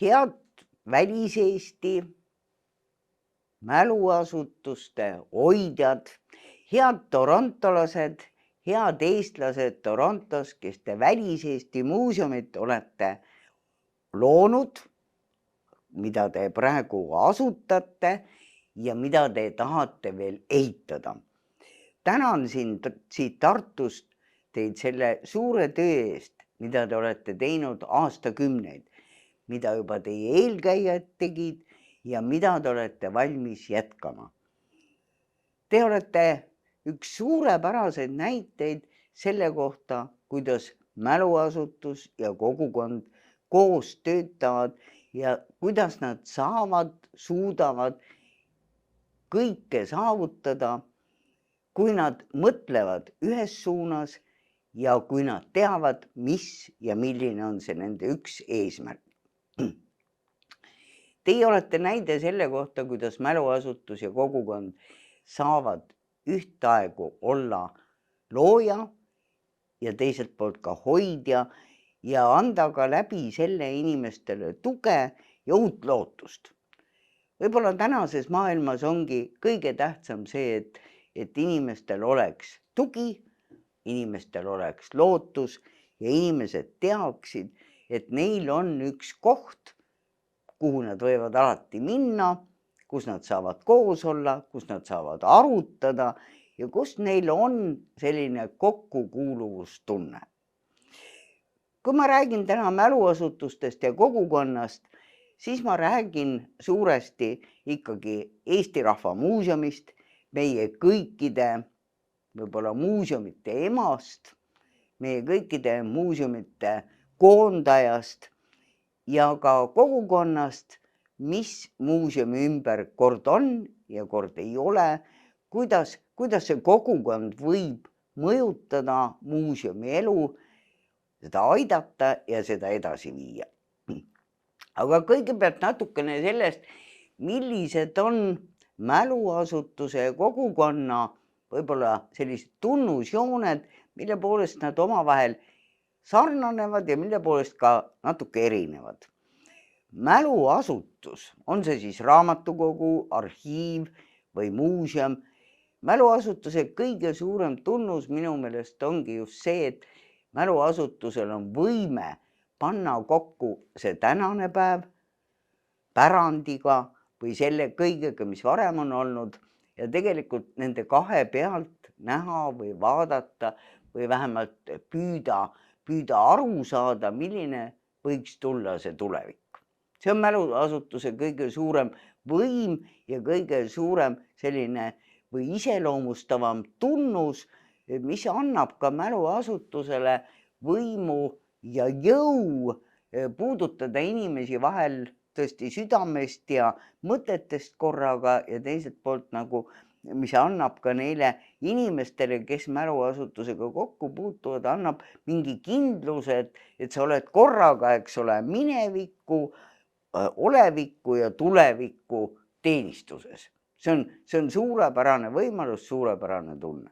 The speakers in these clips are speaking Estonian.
head väliseesti mäluasutuste hoidjad, head torontolased, head eestlased Torontos, kes te väliseesti muuseumit olete loonud, mida te praegu asutate ja mida te tahate veel ehitada. Tänan siit Tartust teid selle suure töö eest, mida te olete teinud aastakümneid, mida juba teie eelkäijad tegid ja mida te olete valmis jätkama. Te olete üks suurepäraseid näiteid selle kohta, kuidas mäluasutus ja kogukond koos töötavad ja kuidas nad suudavad kõike saavutada, kui nad mõtlevad ühes suunas ja kui nad teavad, mis ja milline on see nende üks eesmärk. Teie olete näide selle kohta, kuidas mäluasutus ja kogukond saavad ühtaegu olla looja ja teiselt poolt ka hoidja ja anda ka läbi selle inimestele tuge ja uut lootust. Võib-olla tänases maailmas ongi kõige tähtsam see, et inimestel oleks tugi, inimestel oleks lootus ja inimesed teaksid, et neil on üks koht, kuhu nad võivad alati minna, kus nad saavad koos olla, kus nad saavad arutada ja kus neil on selline kokkukuuluvustunne. Kui ma räägin täna mäluasutustest ja kogukonnast, siis ma räägin suuresti ikkagi Eesti Rahva Muuseumist, meie kõikide võib-olla muuseumite emast, meie kõikide muuseumite koondajast ja ka kogukonnast, mis muuseumi ümber kord on ja kord ei ole, kuidas see kogukond võib mõjutada muuseumi elu, seda aidata ja seda edasi viia. Aga kõigepealt natukene sellest, millised on mäluasutuse ja kogukonna võib-olla sellised tunnusjooned, mille poolest nad omavahel sarnanevad ja mille poolest ka natuke erinevad. Mäluasutus, on see siis raamatukogu, arhiiv või muuseum, mäluasutuse kõige suurem tunnus minu meelest ongi just see, et mäluasutusel on võime panna kokku see tänane päev pärandiga või selle kõigega, mis varem on olnud ja tegelikult nende kahe pealt näha või vaadata või vähemalt püüda aru saada, milline võiks tulla see tulevik. See on mäluasutuse kõige suurem võim ja kõige suurem selline või iseloomustavam tunnus, mis annab ka mäluasutusele võimu ja jõu puudutada inimesi vahel tõesti südamest ja mõtetest korraga ja teiselt poolt nagu, mis annab ka neile inimestele, kes mäluasutusega kokku puutuvad, annab mingi kindluse, et sa oled korraga, eks ole, mineviku, oleviku ja tuleviku teenistuses. See on suurepärane võimalus, suurepärane tunne.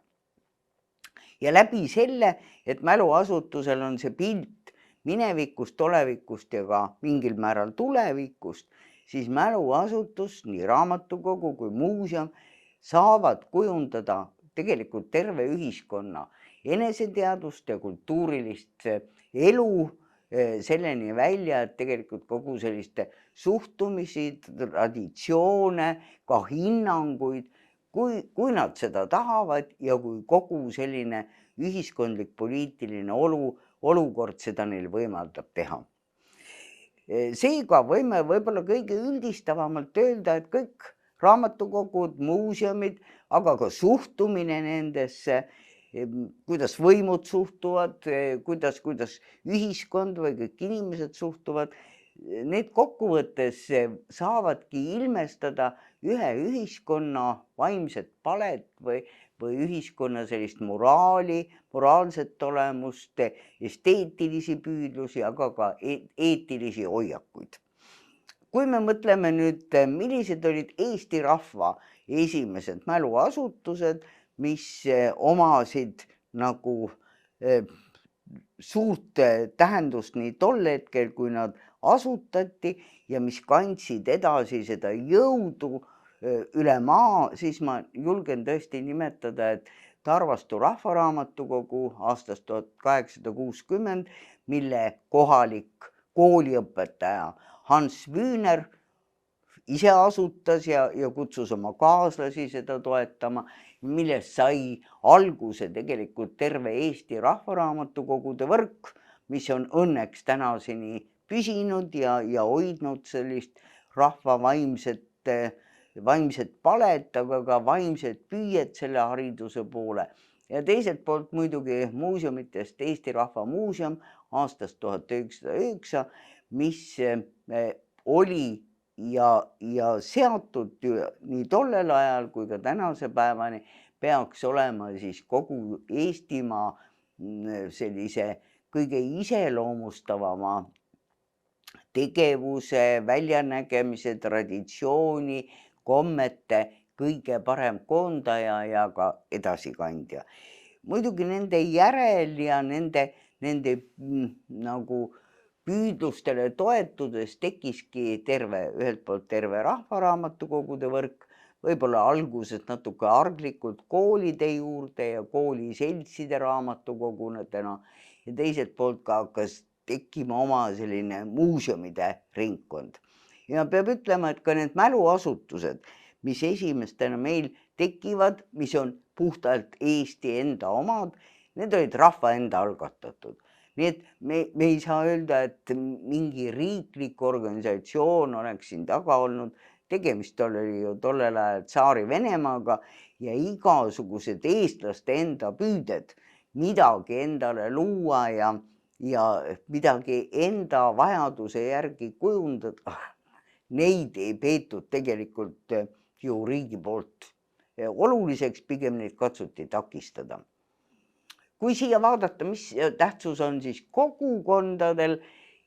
Ja läbi selle, et mäluasutusel on see pilt minevikust, olevikust ja ka mingil määral tulevikust, siis mäluasutus, nii raamatukogu kui muuseum saavad kujundada tegelikult terve ühiskonna eneseteadvust ja kultuurilist elu selleni välja, et tegelikult kogu selliste suhtumisi, traditsioone, ka hinnanguid, kui nad seda tahavad ja kui kogu selline ühiskondlik poliitiline olukord seda neil võimaldab teha. Seega võime võib-olla kõige üldistavamalt öelda, et kõik raamatukogud, muuseumid, aga ka suhtumine nendesse, kuidas võimud suhtuvad, kuidas ühiskond või kõik inimesed suhtuvad, need kokkuvõttes saavadki ilmestada ühe ühiskonna vaimset palet või ühiskonna sellist moraali, moraalset olemust, esteetilisi püüdlusi, aga ka eetilisi hoiakuid. Kui me mõtleme nüüd, millised olid Eesti rahva esimesed mäluasutused, mis omasid nagu suurt tähendust nii tol hetkel, kui nad asutati ja mis kandsid edasi seda jõudu üle maa, siis ma julgen tõesti nimetada, et Tarvastu Rahvaraamatukogu aastast 1860, mille kohalik kooliõpetaja Hans Wühner ise asutas ja kutsus oma kaaslasi seda toetama, millest sai alguse tegelikult terve Eesti rahvaraamatukogude võrk, mis on õnneks tänaseni püsinud ja hoidnud sellist rahva vaimset palet, aga ka vaimset püüet selle hariduse poole. Ja teiselt poolt muidugi muuseumitest Eesti Rahva Muuseum aastast 1909, mis oli ja seatud nii tollel ajal kui ka tänase päevani peaks olema siis kogu Eestimaa sellise kõige iseloomustavama tegevuse, väljanägemise, traditsiooni, kommete kõige parem koondaja ja ka edasikandja. Muidugi nende järel ja nende nagu püüdlustele toetudes tekkiski ühelt poolt terve rahvaraamatukogude võrk, võib-olla alguses natuke arglikult koolide juurde ja kooliseltside raamatukogudena ja teiselt poolt ka hakkas tekkima oma selline muuseumide ringkond. Ja peab ütlema, et ka need mäluasutused, mis esimestena meil tekivad, mis on puhtalt Eesti enda omad, need olid rahva enda algatatud. Nii et me ei saa öelda, et mingi riiklik organisatsioon oleks siin taga olnud. Tegemist oli ju tollel ajal Tsaari-Venemaaga ja igasugused eestlaste enda püüded midagi endale luua ja midagi enda vajaduse järgi kujundada. Neid ei peetud tegelikult ju riigi poolt oluliseks, pigem neid katsuti takistada. Kui siia vaadata, mis tähtsus on siis kogukondadel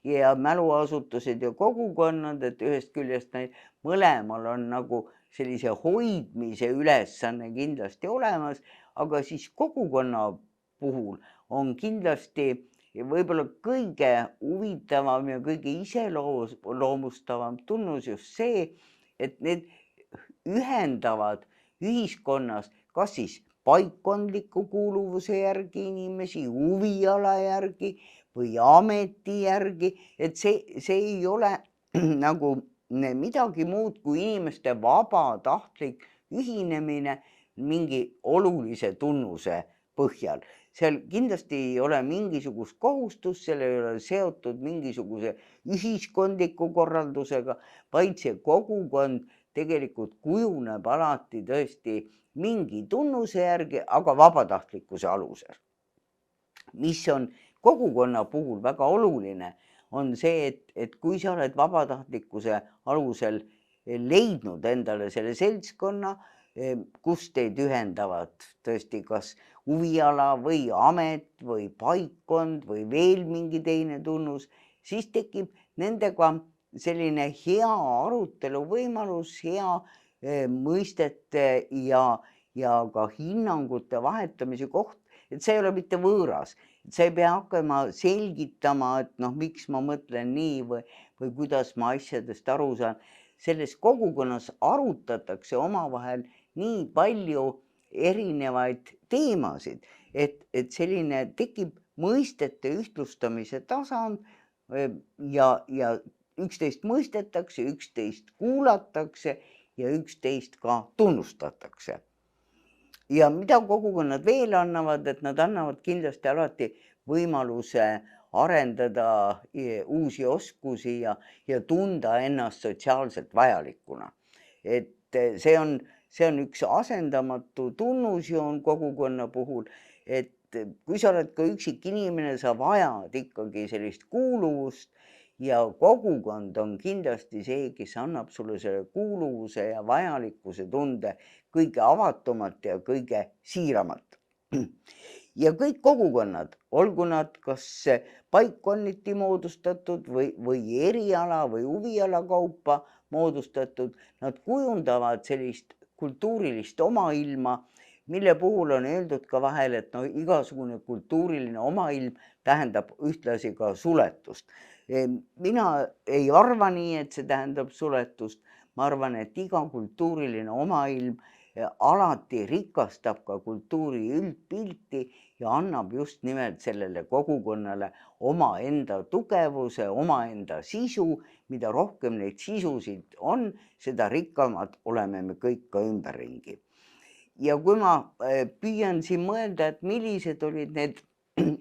ja mäluasutused ja kogukonnad, et ühest küljest mõlemal on nagu sellise hoidmise ülesanne kindlasti olemas, aga siis kogukonna puhul on kindlasti võib-olla kõige huvitavam ja kõige iseloomustavam tunnus just see, et need ühendavad ühiskonnas kas siis paikkondliku kuuluvuse järgi inimesi, huviala järgi või ameti järgi, et see ei ole nagu midagi muud kui inimeste vabatahtlik ühinemine mingi olulise tunnuse põhjal. Seal kindlasti ei ole mingisugust kohustust, seal ei ole seotud mingisuguse ühiskondliku korraldusega, vaid see kogukond tegelikult kujuneb alati tõesti mingi tunnuse järgi, aga vabatahtlikkuse alusel. Mis on kogukonna puhul väga oluline, on see, et kui sa oled vabatahtlikkuse alusel leidnud endale selle seltskonna, kus teid ühendavad tõesti kas huviala või amet või paikkond või veel mingi teine tunnus, siis tekib nendega selline hea arutelu võimalus, hea mõistete ja ka hinnangute vahetamise koht, et see ei ole mitte võõras, et sa ei pea hakkama selgitama, et miks ma mõtlen nii või kuidas ma asjadest aru saan. Selles kogukonnas arutatakse omavahel nii palju erinevaid teemasid, et selline tekib mõistete ühtlustamise tasand ja üksteist mõistetakse, üksteist kuulatakse ja üksteist ka tunnustatakse. Ja mida kogukonnad veel annavad, et nad annavad kindlasti alati võimaluse arendada uusi oskusi ja tunda ennast sotsiaalselt vajalikuna. Et see on üks asendamatu tunnusjoon kogukonna puhul, et kui sa oled ka üksik inimene, sa vajad ikkagi sellist kuuluvust ja kogukond on kindlasti see, kes annab sulle selle kuuluvuse ja vajalikkuse tunde kõige avatumalt ja kõige siiramalt. Ja kõik kogukonnad, olgu nad kas paikkonniti moodustatud või eriala või huviala kaupa moodustatud, nad kujundavad sellist kultuurilist omailma, mille puhul on öeldud ka vahel, et igasugune kultuuriline omailm tähendab ühtlasi ka suletust. Mina ei arva nii, et see tähendab suletust. Ma arvan, et iga kultuuriline omailm alati rikastab ka kultuuri üldpilti ja annab just nimelt sellele kogukonnale omaenda tugevuse, omaenda sisu. Mida rohkem neid sisusid on, seda rikkamad oleme me kõik ka ümberringi. Ja kui ma püüan siin mõelda, et millised olid need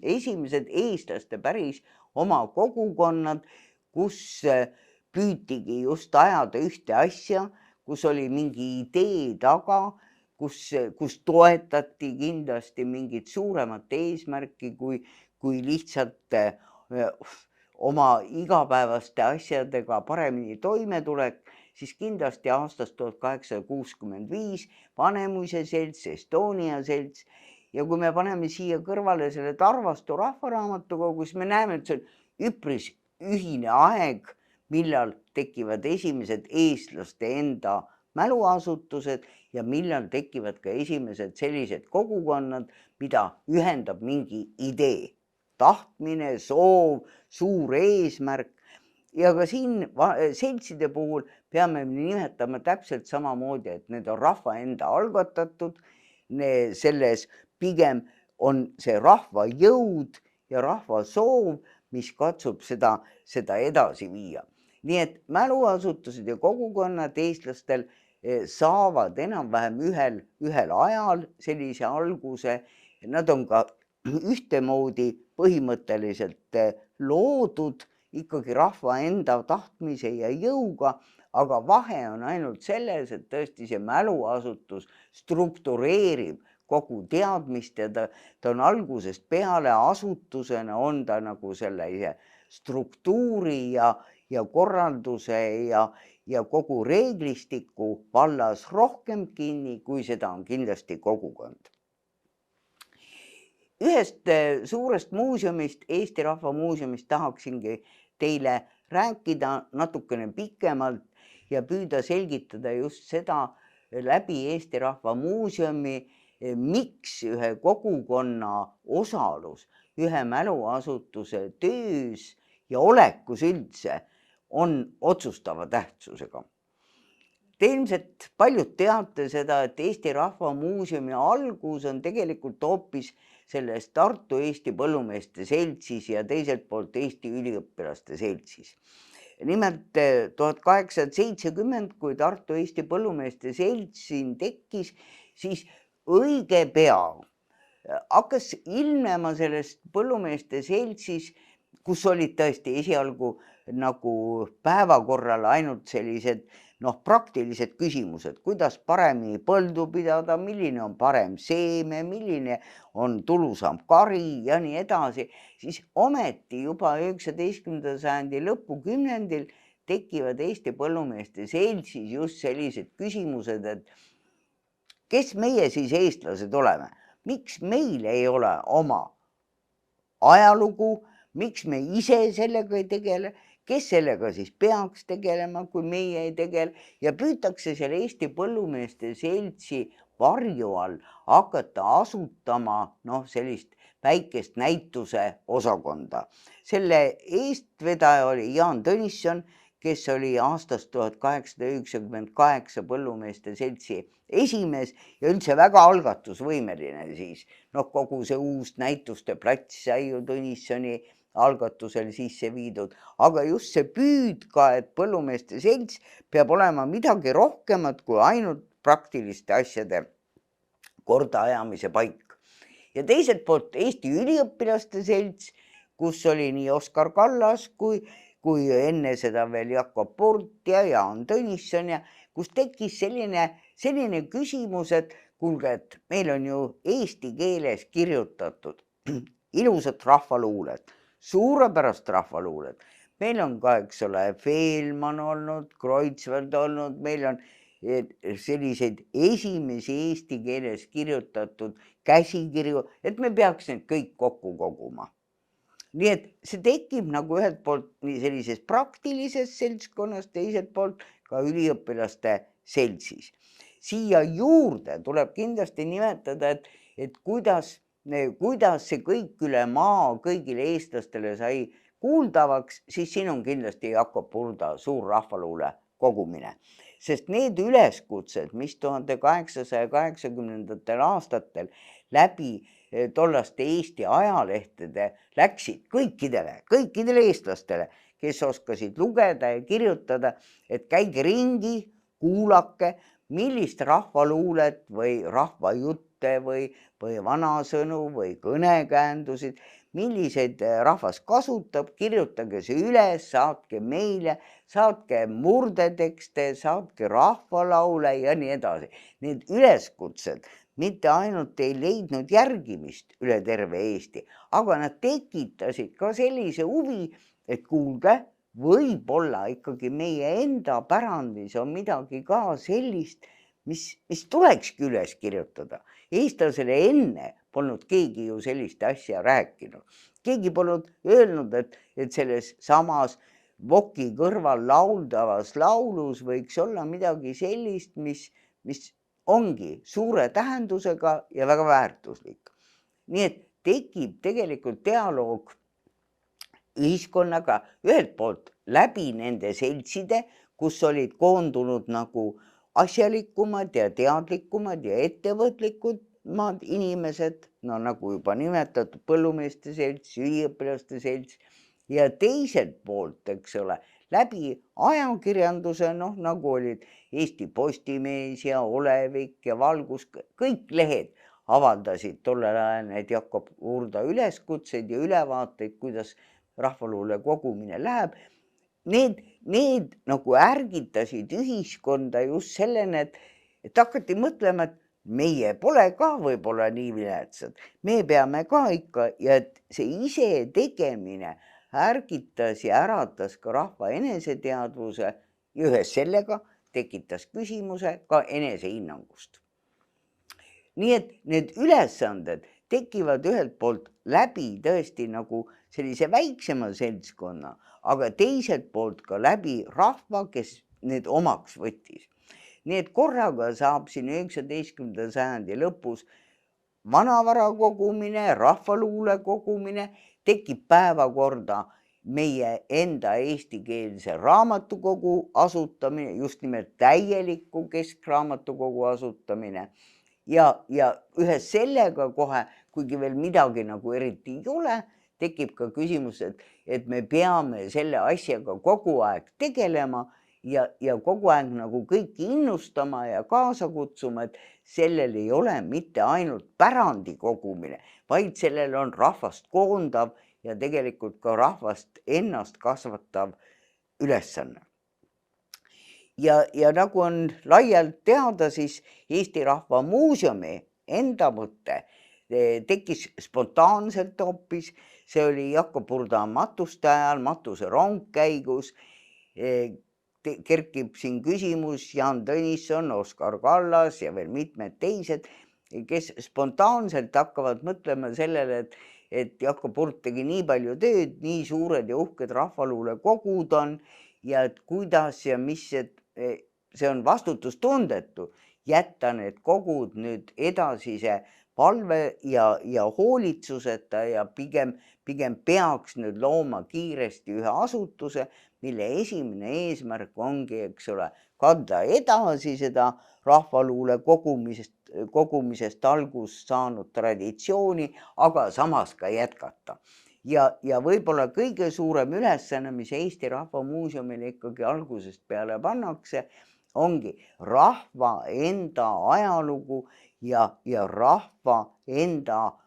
esimesed eestlaste päris oma kogukonnad, kus püütigi just ajada ühte asja, kus oli mingi idee taga, kus toetati kindlasti mingit suuremat eesmärki kui lihtsalt oma igapäevaste asjadega paremini toimetulek, siis kindlasti aastast 1865 Vanemuise selts, Estonia selts. Ja kui me paneme siia kõrvale selle Tarvastu rahvaraamatukogu, siis me näeme, et see on üpris ühine aeg, millal tekivad esimesed eestlaste enda mäluasutused ja millal tekivad ka esimesed sellised kogukonnad, mida ühendab mingi idee, tahtmine, soov, suur eesmärk. Ja ka siin seltside puhul peame nimetama täpselt samamoodi, et need on rahva enda algatatud, selles pigem on see rahva jõud ja rahva soov, mis katsub seda edasi viia. Nii et mäluasutused ja kogukonnad eestlastel saavad enam-vähem ühel ajal sellise alguse. Nad on ka ühtemoodi põhimõtteliselt loodud ikkagi rahva enda tahtmise ja jõuga, aga vahe on ainult selles, et tõesti see mäluasutus struktureerib kogu teadmist ja ta on algusest peale asutusena, on ta nagu sellise struktuuri ja korralduse ja kogu reeglistiku vallas rohkem kinni, kui seda on kindlasti kogukond. Ühest suurest muuseumist, Eesti Rahva Muuseumist tahaksingi teile rääkida natukene pikemalt ja püüda selgitada just seda läbi Eesti Rahva Muuseumi, miks ühe kogukonna osalus ühe mäluasutuse töös ja olekus üldse on otsustava tähtsusega. Te ilmselt paljud teate seda, et Eesti Rahva Muuseumi algus on tegelikult hoopis selles Tartu Eesti Põllumeeste Seltsis ja teiselt poolt Eesti Üliõpilaste Seltsis. Nimelt 1870, kui Tartu Eesti Põllumeeste Selts siin tekkis, siis õige pea hakkas ilmnema sellest Põllumeeste Seltsis, kus olid tõesti esialgu nagu päevakorral ainult sellised praktilised küsimused, kuidas paremini põldu pidada, milline on parem seeme, milline on tulusam kari ja nii edasi, siis ometi juba 19. sajandi lõpukümnendil tekivad Eesti Põllumeeste Seltsis just sellised küsimused, et kes meie siis eestlased oleme, miks meil ei ole oma ajalugu, miks me ise sellega ei tegele, kes sellega siis peaks tegelema, kui meie ei tegele, ja püütakse seal Eesti Põllumeeste Seltsi varju all hakata asutama sellist väikest näituse osakonda. Selle eestvedaja oli Jaan Tõnisson, kes oli aastast 1898 Põllumeeste Seltsi esimees ja üldse väga algatusvõimeline siis. Kogu see uus näituste plats sai ju Tõnissoni algatusel sisse viidud, aga just see püüd ka, et Põllumeeste Selts peab olema midagi rohkemat kui ainult praktiliste asjade kordajamise paik. Ja teiselt poolt Eesti Üliõpilaste Selts, kus oli nii Oskar Kallas kui enne seda veel Jakob Purt ja Jaan Tõnisson ja kus tekkis selline küsimus, et kuulge, et meil on ju eesti keeles kirjutatud ilusat rahvaluulet, suurepärast rahvaluulet. Meil on ka, eks ole, Feelman olnud, Kreutzwald olnud, meil on selliseid esimesi eesti keeles kirjutatud käsikirju, et me peaks need kõik kokku koguma. Nii et see tekib nagu ühelt poolt nii sellises praktilises seltskonnas, teiselt poolt ka üliõpilaste seltsis. Siia juurde tuleb kindlasti nimetada, et kuidas see kõik üle maa kõigile eestlastele sai kuuldavaks, siis siin on kindlasti Jakob Hurda suur rahvaluule kogumine. Sest need üleskutsed, mis 1880. aastatel läbi tollaste Eesti ajalehtede läksid kõikidele eestlastele, kes oskasid lugeda ja kirjutada, et käige ringi, kuulake, millist rahvaluulet või rahvajutte või vanasõnu või kõnekäändusid, milliseid rahvas kasutab, kirjutage see üles, saatke meile, saatke murdetekste, saatke rahvalaule ja nii edasi. Need üleskutsed mitte ainult ei leidnud järgimist üle terve Eesti, aga nad tekitasid ka sellise huvi, et kuulge, võib-olla ikkagi meie enda pärandis on midagi ka sellist, mis tulekski üles kirjutada. Eestlasele enne polnud keegi ju sellist asja rääkinud. Keegi polnud öelnud, et selles samas voki kõrval lauldavas laulus võiks olla midagi sellist, mis ongi suure tähendusega ja väga väärtuslik. Nii et tekib tegelikult dialoog ühiskonnaga ühelt poolt läbi nende seltside, kus olid koondunud nagu asjalikumad ja teadlikumad ja ettevõtlikumad inimesed, no nagu juba nimetatud põllumeeste selts, üliõpilaste selts ja teiselt poolt, eks ole, läbi ajakirjanduse, nagu olid Eesti Postimees ja Olevik ja Valgus, kõik lehed avaldasid tollel ajal need Jakob Hurda üleskutseid ja ülevaateid, kuidas rahvaluule kogumine läheb. Need nagu ärgitasid ühiskonda just selleni, et hakati mõtlema, et meie pole ka võib-olla nii viletsad, me peame ka ikka ja et see ise tegemine ärgitas ja äratas ka rahva eneseteadvuse ja ühes sellega tekitas küsimuse ka enesehinnangust. Nii et need ülesanded tekivad ühelt poolt läbi tõesti nagu sellise väiksema seltskonna, aga teiselt poolt ka läbi rahva, kes need omaks võttis. Nii et korraga saab siin 19. sajandi lõpus vanavara kogumine, rahvaluule kogumine, tekib päevakorda meie enda eestikeelse raamatukogu asutamine, just nimelt täieliku keskraamatukogu asutamine. Ja ühes sellega kohe, kuigi veel midagi nagu eriti ei ole, tekib ka küsimus, et me peame selle asjaga kogu aeg tegelema ja kogu aeg nagu kõiki innustama ja kaasa kutsuma, et sellel ei ole mitte ainult pärandi kogumine, vaid sellel on rahvast koondav ja tegelikult ka rahvast ennast kasvatav ülesanne. Ja nagu on laialt teada, siis Eesti Rahva Muuseumi enda mõte tekkis spontaanselt hoopis. See oli Jakob Hurda matuste ajal, matuse rongkäigus. Kerkib siin küsimus Jaan Tõnisson, Oskar Kallas ja veel mitmed teised, kes spontaanselt hakkavad mõtlema sellele, et Jakob Hurd tegi nii palju tööd, nii suured ja uhked rahvaluule kogud on ja et kuidas ja mis, see on vastutustundetu jätta need kogud nüüd edasise palve ja hoolitsuseta ja pigem peaks nüüd looma kiiresti ühe asutuse, mille esimene eesmärk ongi, eks ole, kanda edasi seda rahvaluule kogumisest algust saanud traditsiooni, aga samas ka jätkata. Ja võib-olla kõige suurem ülesanne, mis Eesti Rahva Muuseumile ikkagi algusest peale pannakse, ongi rahva enda ajalugu ja rahva enda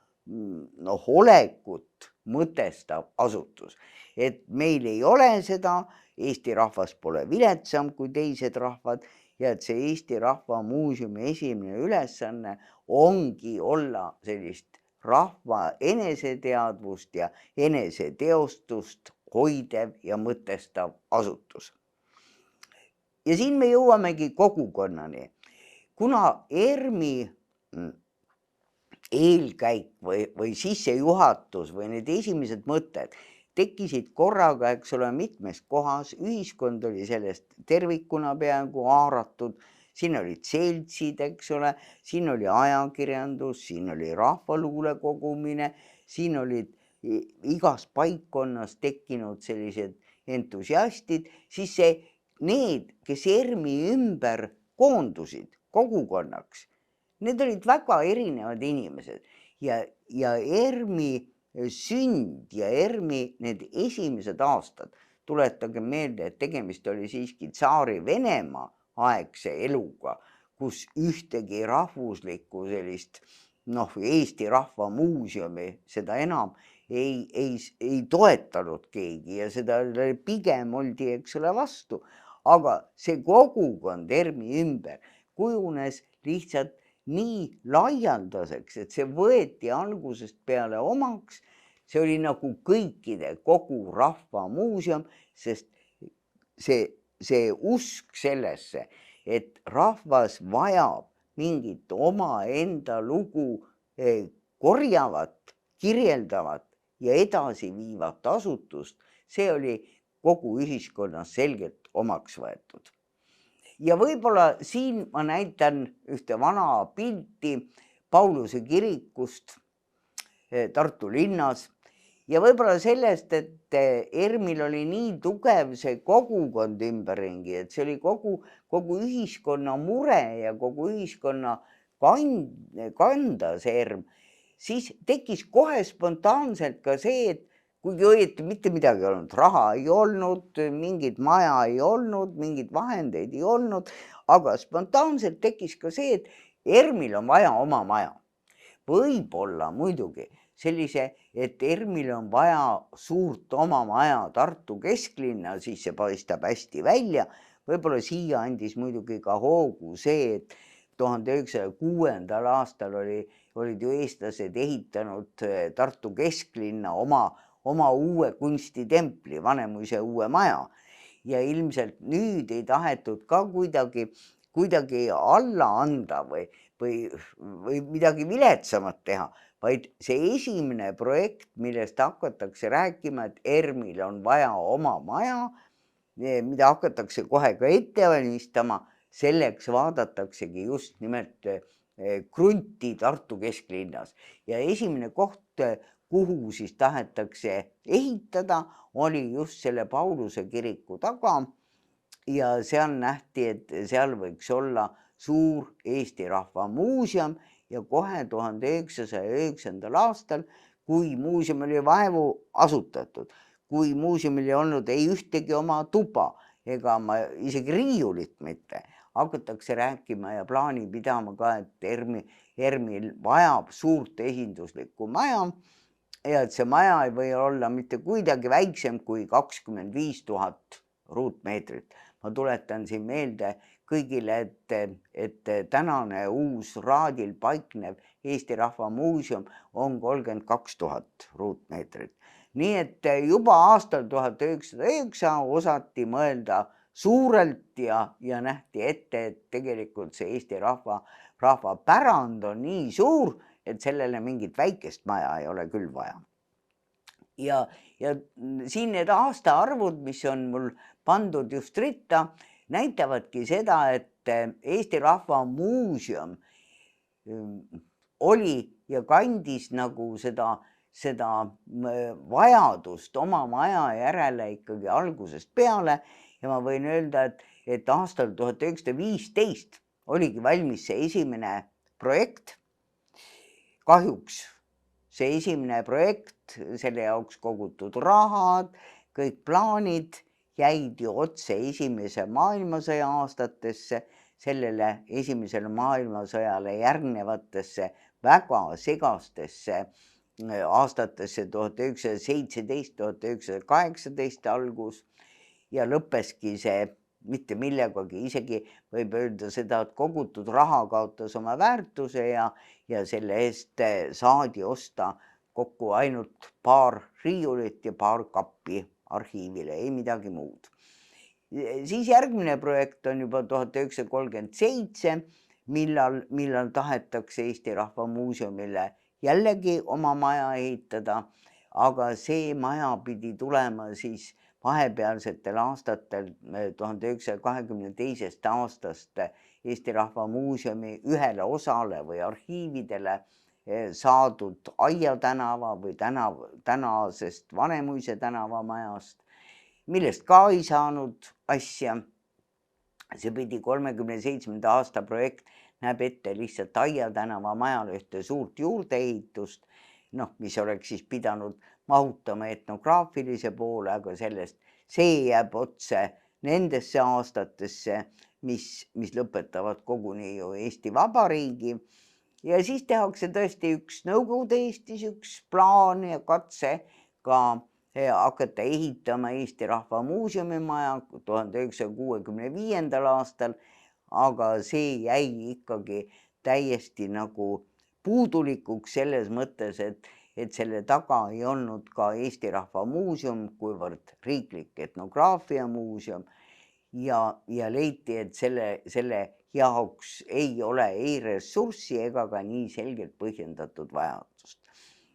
olekut mõtestav asutus. Et meil ei ole seda, Eesti rahvas pole viletsam kui teised rahvad ja et see Eesti Rahva Muuseumi esimene ülesanne ongi olla sellist rahva eneseteadvust ja eneseteostust hoidev ja mõtestav asutus. Ja siin me jõuamegi kogukonnani. Kuna ERM-i eelkäik või sissejuhatus või need esimesed mõtted tekkisid korraga, eks ole, mitmes kohas, ühiskond oli sellest tervikuna peaaegu haaratud, siin olid seltsid, eks ole, siin oli ajakirjandus, siin oli rahvaluule kogumine, siin olid igas paikkonnas tekkinud sellised entusiastid, siis need, kes ERM-i ümber koondusid kogukonnaks, need olid väga erinevad inimesed ja ERM-i sünd ja ERM-i need esimesed aastad, tuletage meelde, et tegemist oli siiski Tsaari-Venemaa aegse eluga, kus ühtegi rahvuslikku sellist Eesti Rahva Muuseumi seda enam ei toetanud keegi ja seda pigem oldi, eks ole, vastu. Aga see kogukond ERM-i ümber kujunes lihtsalt nii laialdaseks, et see võeti algusest peale omaks. See oli nagu kõikide kogu rahva muuseum, sest see usk sellesse, et rahvas vajab mingit omaenda lugu korjavat, kirjeldavat ja edasiviivat asutust, see oli kogu ühiskonnas selgelt omaks võetud. Ja võib-olla siin ma näitan ühte vana pilti Pauluse kirikust Tartu linnas ja võib-olla sellest, et ERM-il oli nii tugev see kogukond ümberringi, et see oli kogu ühiskonna mure ja kogu ühiskonna kanda see ERM, siis tekkis kohe spontaanselt ka see, et kuigi õieti mitte midagi ei olnud, raha ei olnud, mingit maja ei olnud, mingeid vahendeid ei olnud, aga spontaanselt tekkis ka see, et ERM-il on vaja oma maja. Võib-olla muidugi et ERM-il on vaja suurt oma maja Tartu kesklinna, siis see paistab hästi välja. Võib-olla siia andis muidugi ka hoogu see, et 1906. aastal olid ju eestlased ehitanud Tartu kesklinna oma uue kunstitempli, Vanemuise uue maja. Ja ilmselt nüüd ei tahetud ka kuidagi alla anda või midagi viletsamat teha, vaid see esimene projekt, millest hakatakse rääkima, et ERM-il on vaja oma maja, mida hakatakse kohe ka ette valmistama, selleks vaadataksegi just nimelt krunti Tartu kesklinnas. Ja esimene koht, kuhu siis tahetakse ehitada, oli just selle Pauluse kiriku taga ja seal nähti, et seal võiks olla suur Eesti Rahva Muuseum ja kohe 1909. aastal, kui muuseum oli vaevu asutatud, kui muuseumil ei olnud ei ühtegi oma tuba ega isegi riiulit mitte, hakatakse rääkima ja plaani pidama ka, et ERM-il vajab suurt esinduslikku maja ja et see maja ei või olla mitte kuidagi väiksem kui 25 000 ruutmeetrit. Ma tuletan siin meelde kõigile, et tänane uus Raadil paiknev Eesti Rahva Muuseum on 32 000 ruutmeetrit. Nii et juba aastal 1909 osati mõelda suurelt ja nähti ette, et tegelikult see Eesti rahva pärand on nii suur, et sellele mingit väikest maja ei ole küll vaja. Ja siin need aastaarvud, mis on mul pandud just ritta, näitavadki seda, et Eesti Rahva Muuseum oli ja kandis nagu seda vajadust oma maja järele ikkagi algusest peale ja ma võin öelda, et aastal 1915 oligi valmis see esimene projekt. Kahjuks see esimene projekt, selle jaoks kogutud rahad, kõik plaanid jäid ju otse esimese maailmasõja aastatesse, sellele esimesele maailmasõjale järgnevatesse väga segastesse aastatesse 1917, 1918 algus ja lõppeski see mitte millegagi, isegi võib öelda seda, et kogutud raha kaotas oma väärtuse ja selle eest saadi osta kokku ainult paar riiulit ja paar kappi arhiivile, ei midagi muud. Siis järgmine projekt on juba 1937, millal tahetakse Eesti Rahva Muuseumile jällegi oma maja ehitada, aga see maja pidi tulema siis vahepealsetel aastatel 1922. aastast Eesti Rahva Muuseumi ühele osale või arhiividele saadud Aia tänava või tänasest Vanemuise tänavamajast, millest ka ei saanud asja. See pidi 37. aasta projekt näeb ette lihtsalt Aia tänavamajale ühte suurt juurdeehitust, mis oleks siis pidanud mahutama etnograafilise poole, aga see jääb otse nendesse aastatesse, mis lõpetavad koguni ju Eesti Vabariigi. Ja siis tehakse tõesti üks Nõukogude Eestis üks plaan ja katse ka hakata ehitama Eesti Rahva Muuseumi maja 1965. aastal, aga see jäi ikkagi täiesti nagu puudulikuks selles mõttes, et selle taga ei olnud ka Eesti Rahva Muuseum, kuivõrd riiklik etnograafiamuuseum ja leiti, et selle jaoks ei ole ei ressurssi ega ka nii selgelt põhjendatud vajadust.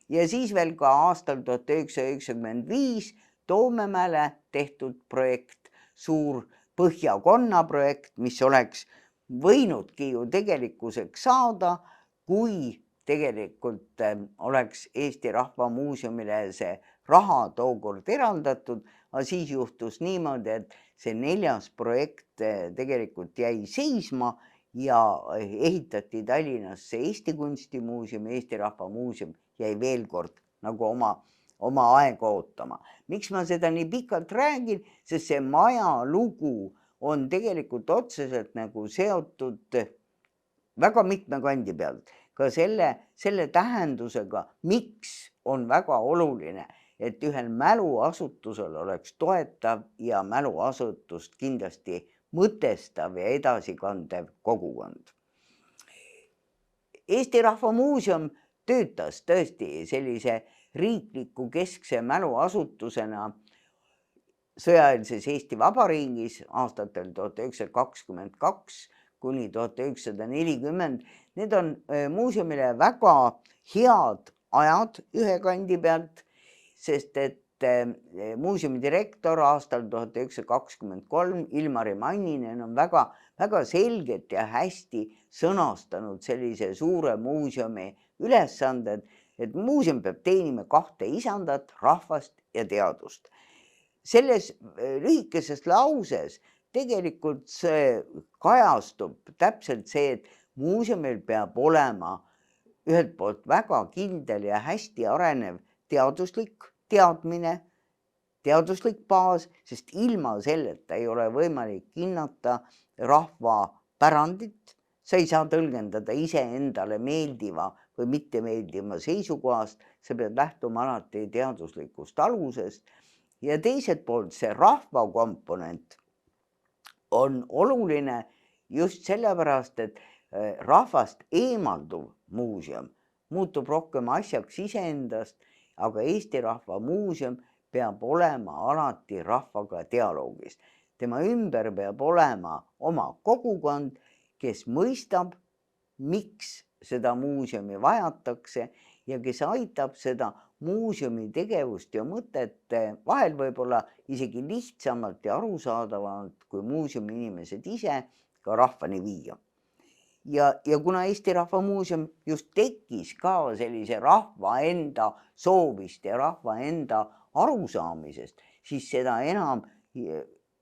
Ja siis veel ka aastal 1995 Toomemäele tehtud projekt, suur Põhjakonna projekt, mis oleks võinudki ju tegelikkuseks saada, kui tegelikult oleks Eesti Rahva Muuseumile see raha tookord eraldatud, aga siis juhtus niimoodi, et see 4. projekt tegelikult jäi seisma ja ehitati Tallinnasse Eesti Kunstimuuseum, Eesti Rahva Muuseum jäi veel kord nagu oma aega ootama. Miks ma seda nii pikalt räägin? Sest see maja lugu on tegelikult otseselt nagu seotud väga mitme kandi pealt. Ka selle tähendusega, miks on väga oluline, et ühel mäluasutusel oleks toetav ja mäluasutust kindlasti mõtestav ja edasikandev kogukond. Eesti Rahva Muuseum töötas tõesti sellise riikliku keskse mäluasutusena sõjaeelses Eesti Vabariigis aastatel 1922 kuni 1940. Need on muuseumile väga head ajad ühe kandi pealt, sest et muuseumi direktor aastal 1923 Ilmari Manninen on väga, väga selgelt ja hästi sõnastanud sellise suure muuseumi ülesanded, et muuseum peab teenima 2 isandat, rahvast ja teadust. Selles lühikeses lauses tegelikult see kajastub täpselt see, et muuseumil peab olema ühelt poolt väga kindel ja hästi arenev teaduslik teadmine, teaduslik baas, sest ilma selleta ei ole võimalik hinnata rahva pärandit. Sa ei saa tõlgendada iseendale meeldiva või mitte meeldiva seisukohast, sa pead lähtuma alati teaduslikust alusest. Ja teiselt poolt see rahva komponent on oluline just sellepärast, et rahvast eemalduv muuseum muutub rohkem asjaks iseendast, aga Eesti Rahva Muuseum peab olema alati rahvaga dialoogis. Tema ümber peab olema oma kogukond, kes mõistab, miks seda muuseumi vajatakse ja kes aitab seda muuseumi tegevust ja mõtet vahel võib-olla isegi lihtsamalt ja arusaadavalt kui muuseumi inimesed ise ka rahvani viia. Ja kuna Eesti Rahva Muuseum just tekkis ka sellise rahva enda soovist ja rahva enda arusaamisest, siis seda enam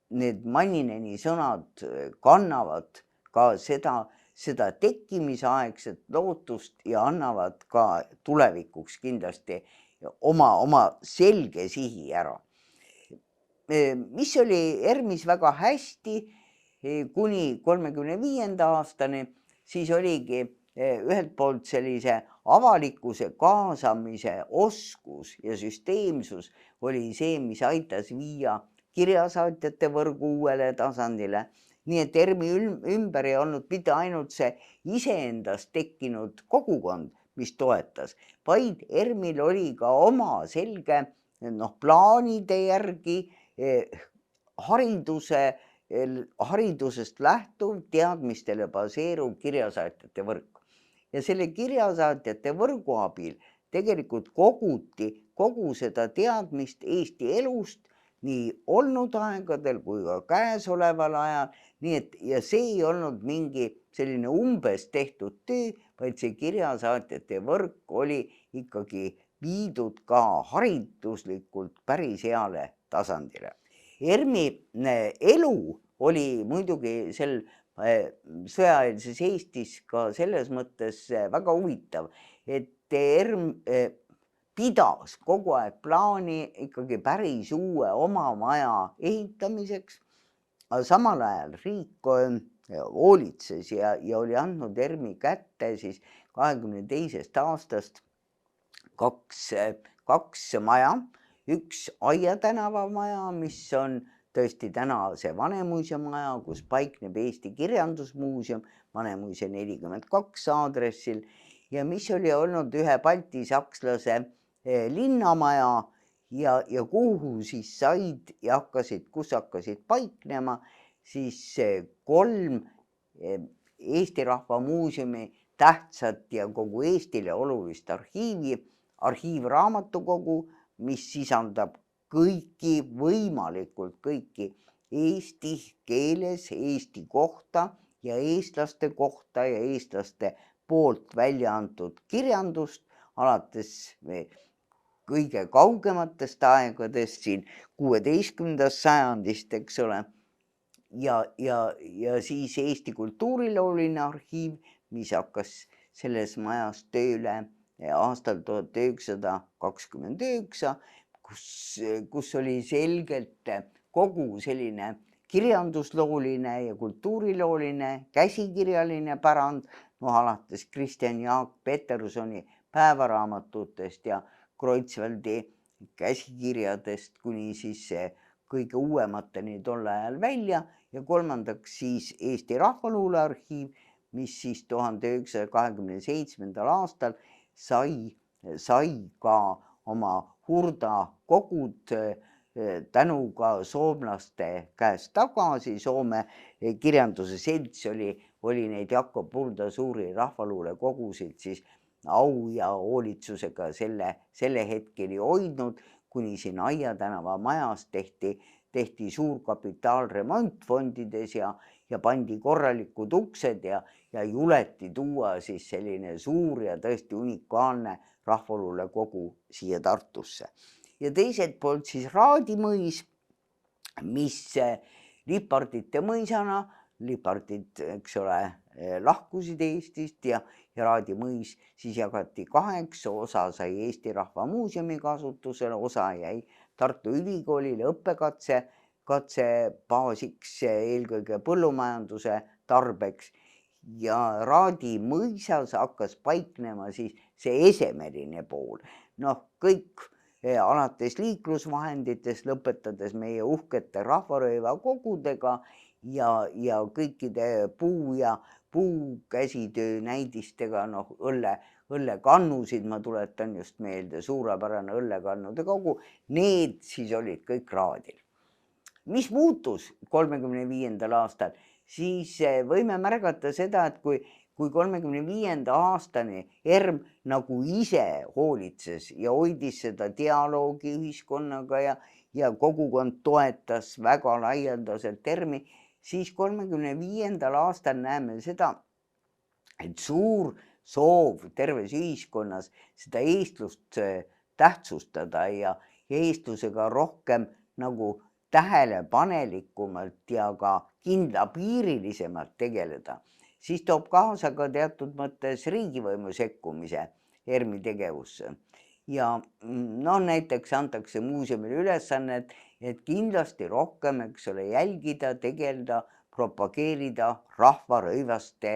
need Mannineni sõnad kannavad ka seda tekkimisaegset lootust ja annavad ka tulevikuks kindlasti oma selge sihi ära. Mis oli ERM-is väga hästi kuni 35. aastani, siis oligi ühelt poolt sellise avalikkuse kaasamise oskus ja süsteemsus oli see, mis aitas viia kirjasaatjate võrgu uuele tasandile. Nii et ERM-i ümber ei olnud mitte ainult see iseendast tekkinud kogukond, mis toetas, vaid ERM-il oli ka oma selge plaanide järgi haridusest lähtuv, teadmistele baseeruv kirjasaatjate võrk. Ja selle kirjasaatjate võrgu abil tegelikult koguti kogu seda teadmist Eesti elust, nii olnud aegadel kui ka käesoleval ajal, nii et ja see ei olnud mingi selline umbes tehtud töö, vaid see kirjasaatjate võrk oli ikkagi viidud ka hariduslikult päris heale tasandile. ERM-i elu oli muidugi sel sõjaeelses Eestis ka selles mõttes väga huvitav, et ERM pidas kogu aeg plaani ikkagi päris uue oma maja ehitamiseks, aga samal ajal riik hoolitses ja oli andnud ERM-i kätte siis 22. aastast kaks maja, üks Aia tänava maja, mis on tõesti täna see Vanemuise maja, kus paikneb Eesti Kirjandusmuuseum, Vanemuise 42 aadressil ja mis oli olnud ühe baltisakslase linnamaja ja kuhu siis said ja kus hakkasid paiknema siis 3 Eesti Rahva Muuseumi tähtsat ja kogu Eestile olulist arhiivi, arhiivraamatukogu, mis sisaldab võimalikult kõiki eesti keeles Eesti kohta ja eestlaste kohta ja eestlaste poolt välja antud kirjandust alates kõige kaugematest aegadest siin 16. sajandist, eks ole. Ja siis Eesti Kultuurilooline Arhiiv, mis hakkas selles majas tööle aastal 1929, kus oli selgelt kogu selline kirjanduslooline ja kultuurilooline käsikirjaline pärand, alates Kristjan Jaak Petersoni päevaraamatutest ja Kreutzwaldi käsikirjadest kuni siis kõige uuemateni tol ajal välja ja kolmandaks siis Eesti Rahvaluule Arhiiv, mis siis 1927. aastal sai ka oma hurdakogud tänu ka soomlaste käest tagasi. Soome kirjanduse selts oli neid Jakob Hurda suuri rahvaluulekogusid siis au ja hoolitsusega selle hetkeni hoidnud, kuni siin Aia tänava majas tehti suur kapitaalremont fondides ja pandi korralikud uksed ja juleti tuua siis selline suur ja tõesti unikaalne rahvaluulekogu siia Tartusse. Ja teiselt poolt siis Raadi mõis, mis Liipardite mõisana, Liipardid, eks ole, lahkusid Eestist ja Raadi mõis siis jagati 8, osa sai Eesti Rahva Muuseumi kasutusele, osa jäi Tartu Ülikoolile õppekatsebaasiks, eelkõige põllumajanduse tarbeks ja Raadi mõisas hakkas paiknema siis see esemeline pool. Kõik alates liiklusvahenditest, lõpetades meie uhkete rahvarõivakogudega ja kõikide puu- ja puukäsitöö näidistega, õllekannusid, ma tuletan just meelde, suurepärane õllekannude kogu, need siis olid kõik Raadil. Mis muutus 35. aastal? Siis võime märgata seda, et kui 35. aastani ERM nagu ise hoolitses ja hoidis seda dialoogi ühiskonnaga ja kogukond toetas väga laialdaselt ERM-i, siis 35. aastal näeme seda, et suur soov terves ühiskonnas seda eestlust tähtsustada ja eestlusega rohkem nagu tähelepanelikumalt ja ka kindlapiirilisemalt tegeleda, siis toob kaasa ka teatud mõttes riigivõimu sekkumise ERM-i tegevusse. Ja näiteks antakse muuseumile ülesanne, et kindlasti rohkem, eks ole, jälgida, tegeleda, propageerida rahvarõivaste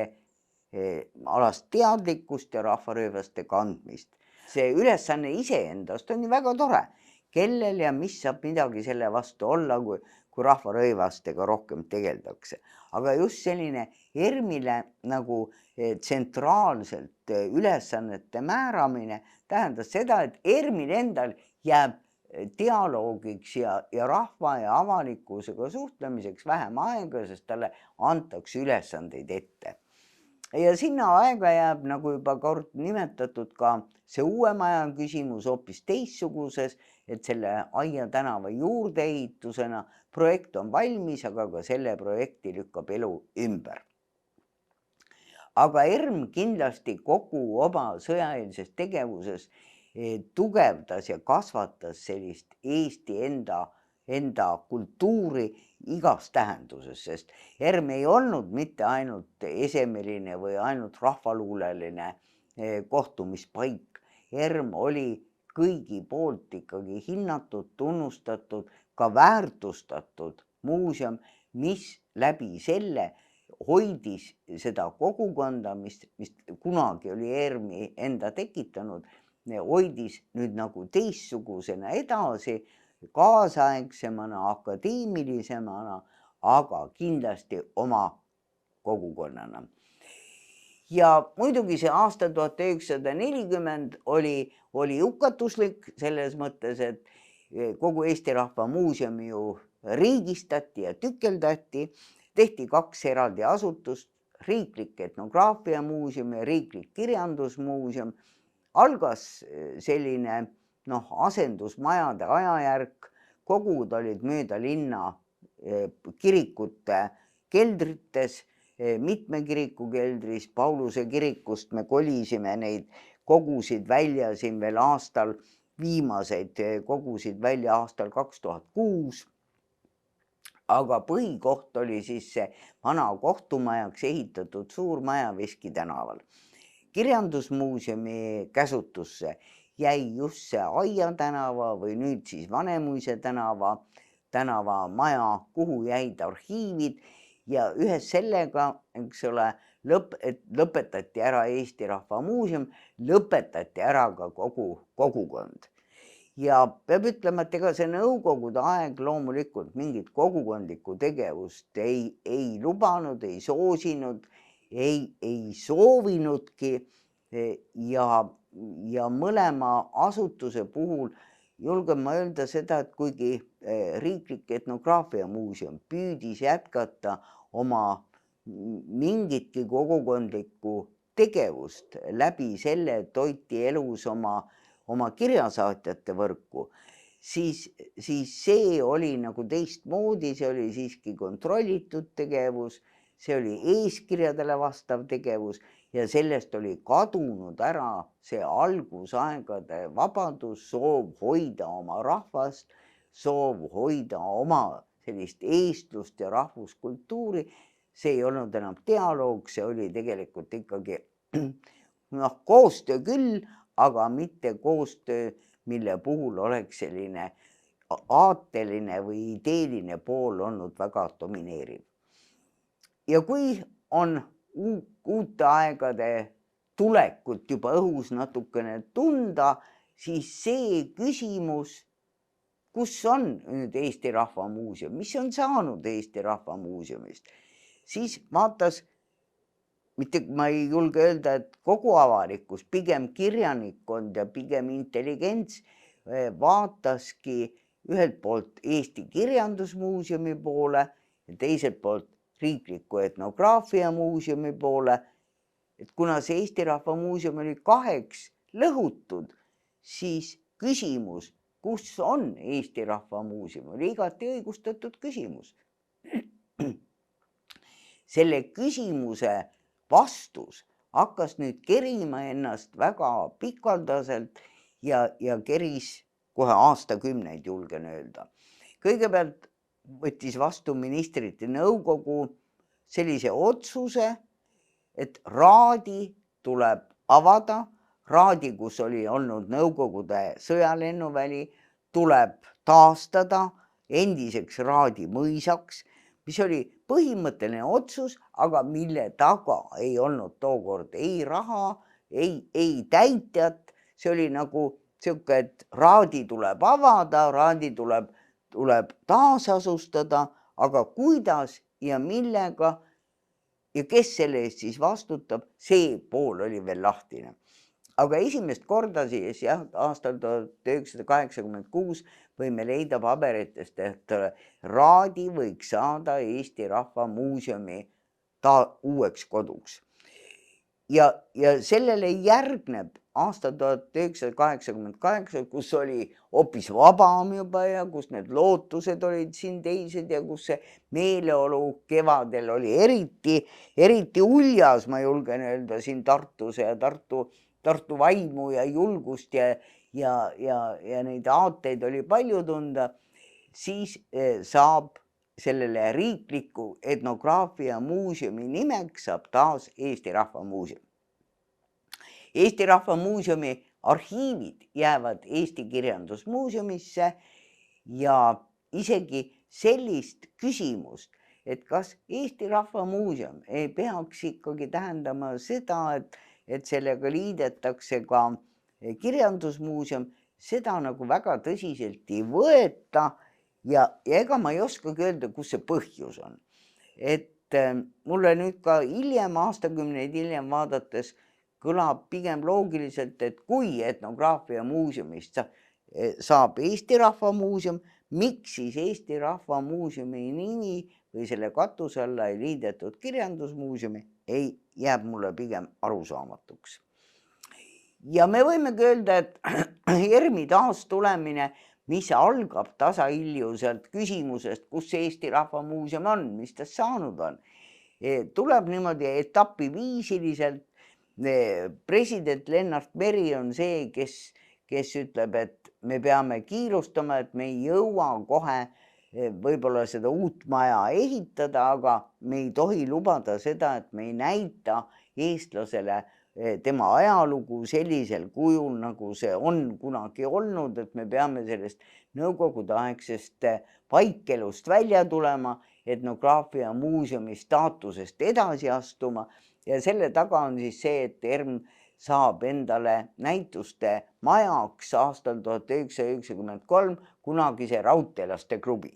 alast teadlikkust ja rahvarõivaste kandmist. See ülesanne iseendast on ju väga tore, kellel ja mis saab midagi selle vastu olla, kui rahvarõivastega rohkem tegeldakse. Aga just selline ERM-ile nagu tsentraalselt ülesannete määramine tähendas seda, et ERM-il endal jääb dialoogiks ja rahva ja avalikkusega suhtlemiseks vähem aega, sest talle antakse ülesandeid ette. Ja sinna aega jääb, nagu juba kord nimetatud, ka see uue maja küsimus hoopis teistsuguses, et selle Aia tänava juurdeehitusena projekt on valmis, aga ka selle projekti lükkab elu ümber. Aga ERM kindlasti kogu oma sõjaeelses tegevuses tugevdas ja kasvatas sellist Eesti enda kultuuri igas tähenduses, sest ERM ei olnud mitte ainult esemeline või ainult rahvaluuleline kohtumispaik. ERM oli kõigi poolt ikkagi hinnatud, tunnustatud, ka väärtustatud muuseum, mis läbi selle hoidis seda kogukonda, mis kunagi oli ERM-i enda tekitanud, hoidis nüüd nagu teistsugusena edasi, kaasaegsemana, akadeemilisemana, aga kindlasti oma kogukonnana. Ja muidugi see aasta 1940 oli hukatuslik selles mõttes, et kogu Eesti Rahva Muuseum ju riigistati ja tükeldati, tehti 2 eraldi asutust, riiklik etnograafia muuseum ja riiklik kirjandusmuuseum. Algas selline asendusmajade ajajärk, kogud olid mööda linna kirikute keldrites, mitme kiriku keldris, Pauluse kirikust me kolisime neid kogusid välja siin veel viimaseid kogusid välja aastal 2006. Aga põhikoht oli siis see vana kohtumajaks ehitatud suur maja Veski tänaval. Kirjandusmuuseumi käsutusse jäi just see Aia tänava või nüüd siis Vanemuise tänava maja, kuhu jäid arhiivid ja ühes sellega, eks ole, lõpetati ära Eesti Rahva Muuseum, lõpetati ära ka kogu kogukond. Ja peab ütlema, et ega see nõukogude aeg loomulikult mingit kogukondlikku tegevust ei lubanud, ei soosinud, ei soovinudki ja mõlema asutuse puhul julgen ma öelda seda, et kuigi riiklik etnograafia muuseum püüdis jätkata oma mingitki kogukondlikku tegevust läbi selle, et hoiti elus oma kirjasaatjate võrku, siis see oli nagu teistmoodi, see oli siiski kontrollitud tegevus, see oli eeskirjadele vastav tegevus ja sellest oli kadunud ära see algusaegade vabadus, soov hoida oma rahvast, soov hoida oma sellist eestlust ja rahvuskultuuri. See ei olnud enam dialoog, see oli tegelikult ikkagi koostöö küll, aga mitte koostöö, mille puhul oleks selline aateline või ideeline pool olnud väga domineeriv. Ja kui on uute aegade tulekut juba õhus natukene tunda, siis see küsimus, kus on nüüd Eesti Rahva Muuseum, mis on saanud Eesti Rahva Muuseumist, siis vaatas, mitte ma ei julge öelda, et kogu avalikkus, pigem kirjanikkond ja pigem intelligents vaataski ühelt poolt Eesti Kirjandusmuuseumi poole ja teiselt poolt riikliku etnograafia muuseumi poole, et kuna see Eesti Rahva Muuseum oli 2 lõhutud, siis küsimus, kus on Eesti Rahva Muuseum, oli igati õigustatud küsimus. Selle küsimuse vastus hakkas nüüd kerima ennast väga pikaldaselt ja keris kohe aastakümneid, julgen öelda. Kõigepealt võttis vastu ministrite nõukogu sellise otsuse, et Raadi tuleb avada, Raadi, kus oli olnud Nõukogude sõjalennuväli, tuleb taastada endiseks Raadi mõisaks, mis oli põhimõtteline otsus, aga mille taga ei olnud tookord ei raha, ei täitjat. See oli nagu sihuke, et Raadi tuleb avada, Raadi tuleb taasasustada, aga kuidas ja millega ja kes selle eest siis vastutab, see pool oli veel lahtine. Aga esimest korda siis aastal 1986 võime leida paberitest, et Raadi võiks saada Eesti Rahva Muuseumi uueks koduks. Ja sellele järgneb aastal 1988, kus oli hoopis vabam juba ja kus need lootused olid siin teised ja kus see meeleolu kevadel oli eriti uljas, ma julgen öelda, siin Tartus ja Tartu vaimu ja julgust ja neid aateid oli palju tunda, siis saab sellele riikliku etnograafia muuseumi nimeks saab taas Eesti Rahva Muuseum. Eesti Rahva Muuseumi arhiivid jäävad Eesti Kirjandusmuuseumisse ja isegi sellist küsimust, et kas Eesti Rahva Muuseum ei peaks ikkagi tähendama seda, et sellega liidetakse ka kirjandusmuuseum, seda nagu väga tõsiselt ei võeta ja ega ma ei oskagi öelda, kus see põhjus on. Et mulle nüüd ka hiljem, aastakümneid hiljem vaadates kõlab pigem loogiliselt, et kui etnograafia muuseumist saab Eesti Rahva Muuseum, miks siis Eesti Rahva Muuseumi nimi või selle katuse alla ei liidetud kirjandusmuuseumi, jääb mulle pigem arusaamatuks. Ja me võimegi öelda, et ERM-i taastulemine, mis algab tasahilju sealt küsimusest, kus see Eesti Rahva Muuseum on, mis tast saanud on, tuleb niimoodi etapiviisiliselt. President Lennart Meri on see, kes ütleb, et me peame kiirustama, et me ei jõua kohe võib-olla seda uut maja ehitada, aga me ei tohi lubada seda, et me ei näita eestlasele tema ajalugu sellisel kujul, nagu see on kunagi olnud, et me peame sellest nõukogudeaegsest vaikelust välja tulema, etnograafia muuseumi staatusest edasi astuma. Ja selle taga on siis see, et ERM saab endale näituste majaks aastal 1993 kunagise raudteelaste klubi.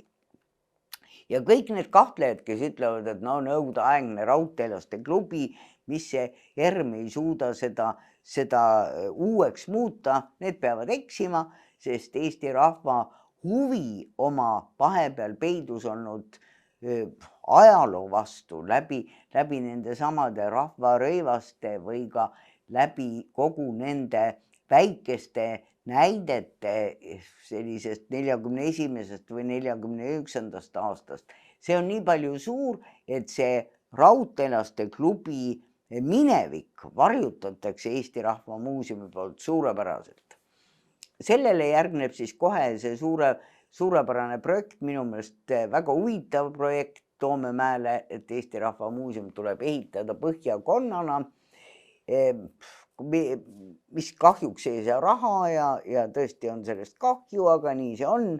Ja kõik need kahtlejad, kes ütlevad, et nõukogudeaegne raudteelaste klubi, mis see ERM ei suuda seda uueks muuta, need peavad eksima, sest Eesti rahva huvi oma vahepeal peidus olnud ajaloo vastu läbi nende samade rahvarõivaste või ka läbi kogu nende väikeste näidete sellisest 41. või 49. aastast. See on nii palju suur, et see raudteelaste klubi minevik varjutatakse Eesti Rahva Muuseumi poolt suurepäraselt. Sellele järgneb siis kohe see suurepärane projekt, minu meelest väga huvitav projekt Toomemäele, et Eesti Rahva Muuseum tuleb ehitada põhjakonnana, mis kahjuks ei saa raha ja tõesti on sellest kahju, aga nii see on.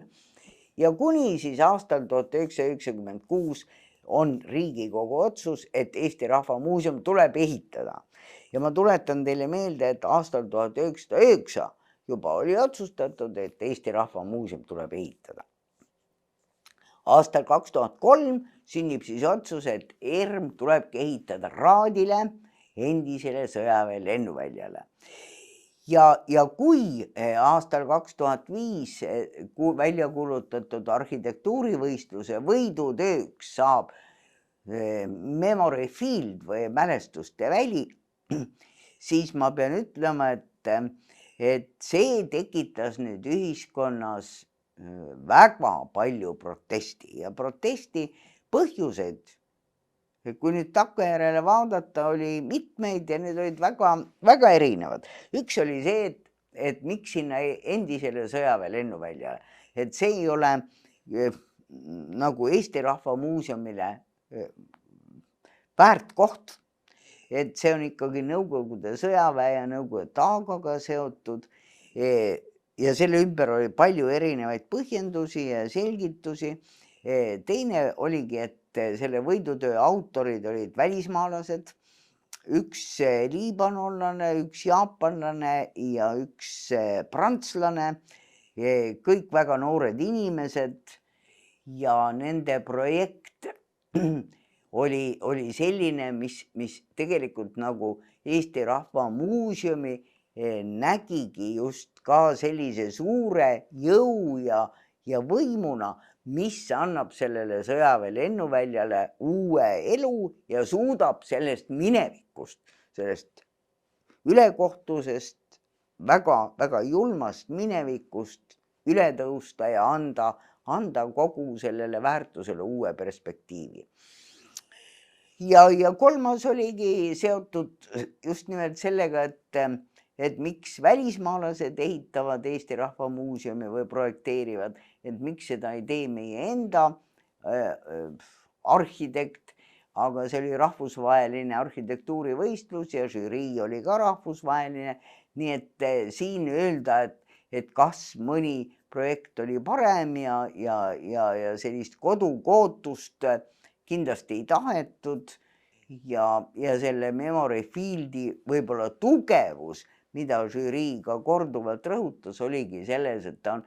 Ja kuni siis aastal 1996 on Riigikogu otsus, et Eesti Rahva Muuseum tuleb ehitada. Ja ma tuletan teile meelde, et aastal 1909 juba oli otsustatud, et Eesti Rahva Muuseum tuleb ehitada. Aastal 2003 sünnib siis otsus, et ERM tulebki ehitada Raadile, endisele sõjaväe lennuväljale. Ja kui aastal 2005 välja kuulutatud arhitektuurivõistluse võidutööks saab Memory Field või mälestuste väli, siis ma pean ütlema, et see tekitas nüüd ühiskonnas väga palju protesti ja protesti põhjuseid, kui nüüd takkajärele vaadata, oli mitmeid ja need olid väga, väga erinevad. Üks oli see, et miks sinna endisele sõjaväe lennuväljale, et see ei ole nagu Eesti Rahva Muuseumile väärt koht, et see on ikkagi Nõukogude sõjaväe ja Nõukogude taagaga seotud ja selle ümber oli palju erinevaid põhjendusi ja selgitusi. Teine oligi, et selle võidutöö autorid olid välismaalased, üks liibanonlane, üks jaapanlane ja üks prantslane, kõik väga noored inimesed ja nende projekt oli selline, mis tegelikult nagu Eesti Rahva Muuseumi nägigi just ka sellise suure jõu ja võimuna, mis annab sellele sõjaväe lennuväljale uue elu ja suudab sellest minevikust, sellest ülekohtusest väga julmast minevikust üle tõusta ja anda kogu sellele väärtusele uue perspektiivi. Ja kolmas oligi seotud just nimelt sellega, et miks välismaalased ehitavad Eesti Rahva Muuseumi või projekteerivad, et miks seda ei tee meie enda arhitekt, aga see oli rahvusvaheline arhitektuurivõistlus ja žürii oli ka rahvusvaheline, nii et siin öelda, et kas mõni projekt oli parem ja sellist kodukootust kindlasti ei tahetud ja selle Memory Fieldi võib-olla tugevus, mida žürii ka korduvalt rõhutas, oligi selles, et ta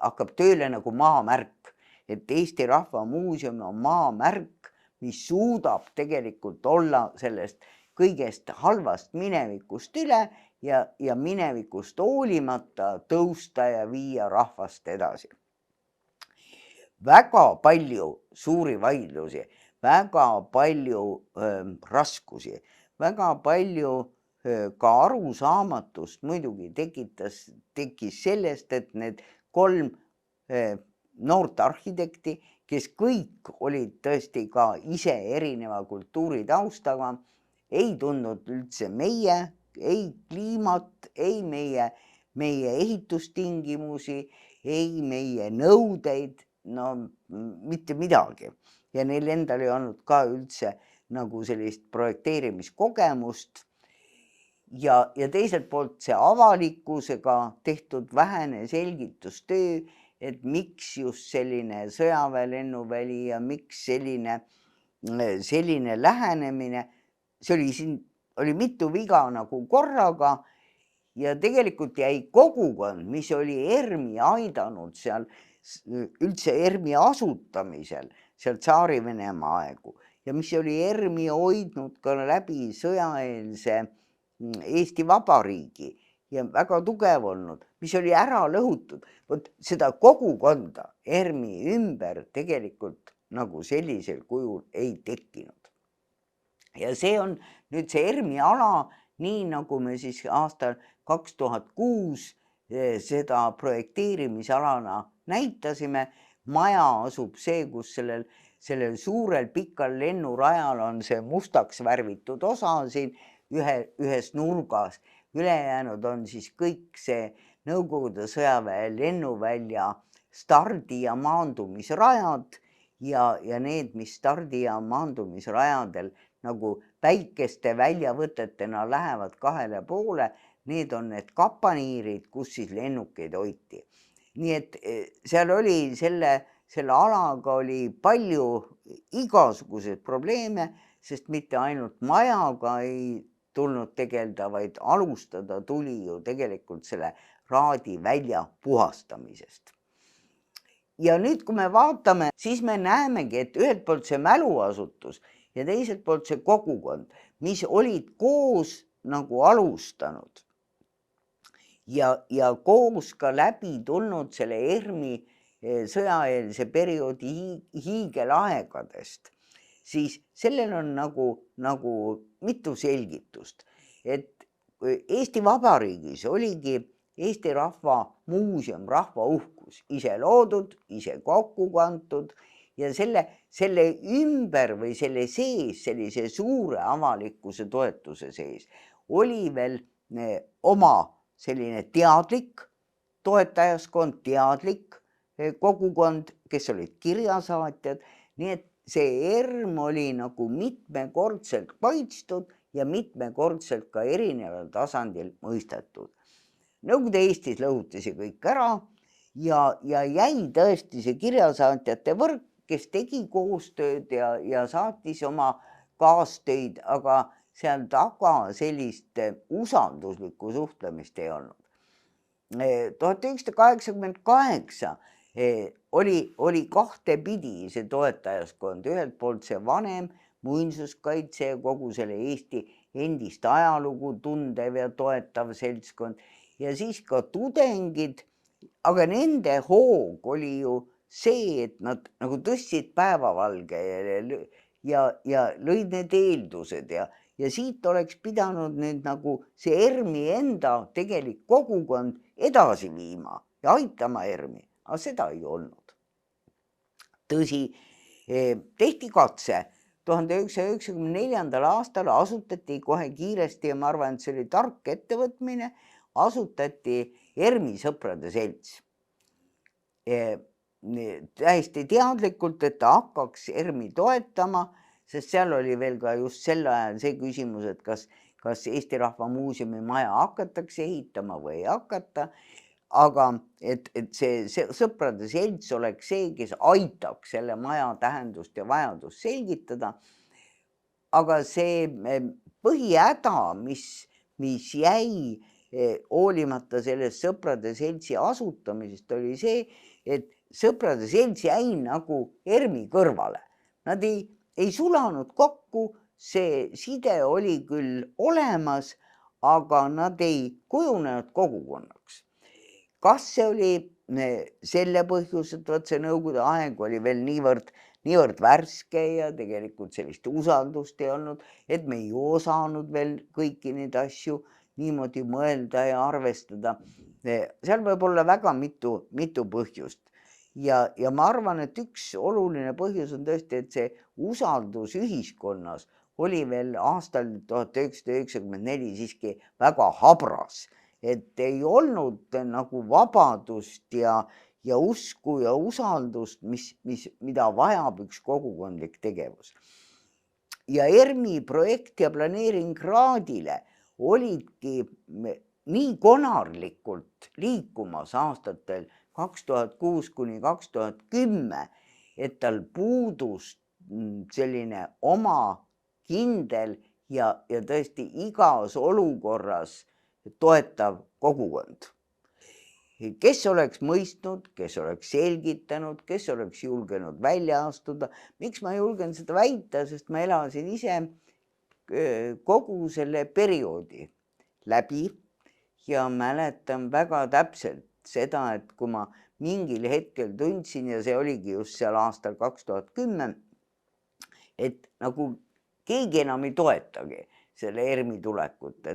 hakkab tööle nagu maamärk, et Eesti Rahva Muuseum on maamärk, mis suudab tegelikult olla sellest kõigest halvast minevikust üle ja minevikust hoolimata tõusta ja viia rahvast edasi. Väga palju suuri vaidlusi, väga palju raskusi, väga palju ka arusaamatust muidugi tekkis sellest, et need 3 noort arhitekti, kes kõik olid tõesti ka ise erineva kultuuritaustaga, ei tundnud üldse ei kliimat, ei meie ehitustingimusi, ei meie nõudeid, no mitte midagi. Ja neil endal ei olnud ka üldse nagu sellist projekteerimiskogemust. Ja teiselt poolt see avalikkusega tehtud vähene selgitustöö, et miks just selline sõjaväelennuväli ja miks selline lähenemine, see oli mitu viga nagu korraga ja tegelikult jäi kogukond, mis oli ERM-i aidanud seal üldse ERM-i asutamisel seal Tsaari-Venemaa aegu ja mis oli ERM-i hoidnud ka läbi sõjaeelse Eesti Vabariigi ja väga tugev olnud, mis oli ära lõhutud. Vot seda kogukonda ERM-i ümber tegelikult nagu sellisel kujul ei tekkinud. Ja see on nüüd see ERM-i ala, nii nagu me siis aastal 2006 seda projekteerimisalana näitasime. Maja asub see, kus sellel suurel pikal lennurajal on see mustaks värvitud osa siin ühes nurgas. Ülejäänud on siis kõik see Nõukogude sõjaväe lennuvälja stardi- ja maandumisrajad ja need, mis stardi- ja maandumisrajadel nagu väikeste väljavõtetena lähevad 2 poole, need on need kapaniirid, kus siis lennukeid hoiti. Nii et seal oli selle alaga oli palju igasuguseid probleeme, sest mitte ainult majaga ei tulnud tegelda, vaid alustada tuli ju tegelikult selle raadi välja puhastamisest. Ja nüüd, kui me vaatame, siis me näemegi, et ühelt poolt see mäluasutus ja teiselt poolt see kogukond, mis olid koos nagu alustanud ja koos ka läbi tulnud selle ERM-i sõjaeelse perioodi hiigelaegadest, siis sellel on nagu mitu selgitust, et Eesti Vabariigis oligi Eesti Rahva Muuseum rahva uhkus, ise loodud, ise kokku kantud ja selle ümber või selle sees, sellise suure avalikkuse toetuse sees oli veel oma selline teadlik toetajaskond, teadlik kogukond, kes olid kirjasaatjad, nii et see ERM oli nagu mitmekordselt kaitstud ja mitmekordselt ka erineval tasandil mõistetud. Nõukogude Eestis lõhuti see kõik ära ja jäi tõesti see kirjasaatjate võrk, kes tegi koostööd ja saatis oma kaastöid, aga seal taga sellist usalduslikku suhtlemist ei olnud. 1988 oli kahtepidi see toetajaskond, ühelt poolt see vanem muinsuskaitse ja kogu selle Eesti endist ajalugu tundev ja toetav seltskond ja siis ka tudengid, aga nende hoog oli ju see, et nad nagu tõstsid päevavalge ja lõid need eeldused ja siit oleks pidanud nüüd nagu see ERM-i enda tegelik kogukond edasi viima ja aitama ERM-i, aga seda ei olnud. Tõsi, tehti katse. 1994. aastal asutati kohe kiiresti ja ma arvan, et see oli tark ettevõtmine, asutati ERM-i sõprade selts. Täiesti teadlikult, et ta hakkaks ERM-i toetama, sest seal oli veel ka just sel ajal see küsimus, et kas Eesti Rahva Muuseumi maja hakatakse ehitama või ei hakata. Aga et see sõprade selts oleks see, kes aitaks selle maja tähendust ja vajadust selgitada. Aga see põhihäda, mis jäi hoolimata sellest sõprade seltsi asutamisest, oli see, et sõprade selts jäi nagu ERM-i kõrvale. Nad ei sulanud kokku, see side oli küll olemas, aga nad ei kujunenud kogukonnaks. Kas see oli selle põhjus, et see nõukogude aeg oli veel niivõrd värske ja tegelikult sellist usaldust ei olnud, et me ei osanud veel kõiki neid asju niimoodi mõelda ja arvestada. Seal võib olla väga mitu põhjust. Ja ma arvan, et üks oluline põhjus on tõesti, et see usaldus ühiskonnas oli veel aastal 1994 siiski väga habras. Et ei olnud nagu vabadust ja usku ja usaldust, mida vajab üks kogukondlik tegevus. Ja ERM-i projekt ja planeering Raadile olidki nii konarlikult liikumas aastatel 2006 kuni 2010, et tal puudus selline oma kindel ja tõesti igas olukorras toetav kogukond, kes oleks mõistnud, kes oleks selgitanud, kes oleks julgenud välja astuda. Miks ma julgen seda väita, sest ma elasin ise kogu selle perioodi läbi ja mäletan väga täpselt seda, et kui ma mingil hetkel tundsin, ja see oligi just seal aastal 2010, et nagu keegi enam ei toetagi selle ERM-i tulekut,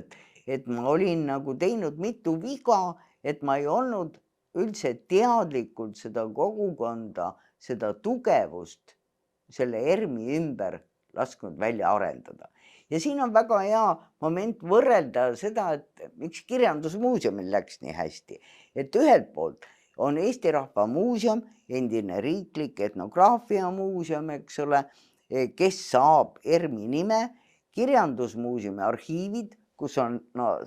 et ma olin nagu teinud mitu viga, et ma ei olnud üldse teadlikult seda kogukonda, seda tugevust selle ERM-i ümber lasknud välja arendada. Ja siin on väga hea moment võrrelda seda, et miks Kirjandusmuuseumil läks nii hästi. Et ühelt poolt on Eesti Rahva Muuseum, endine riiklik etnograafia muuseum, eks ole, kes saab ERM-i nime, Kirjandusmuuseumi arhiivid, kus on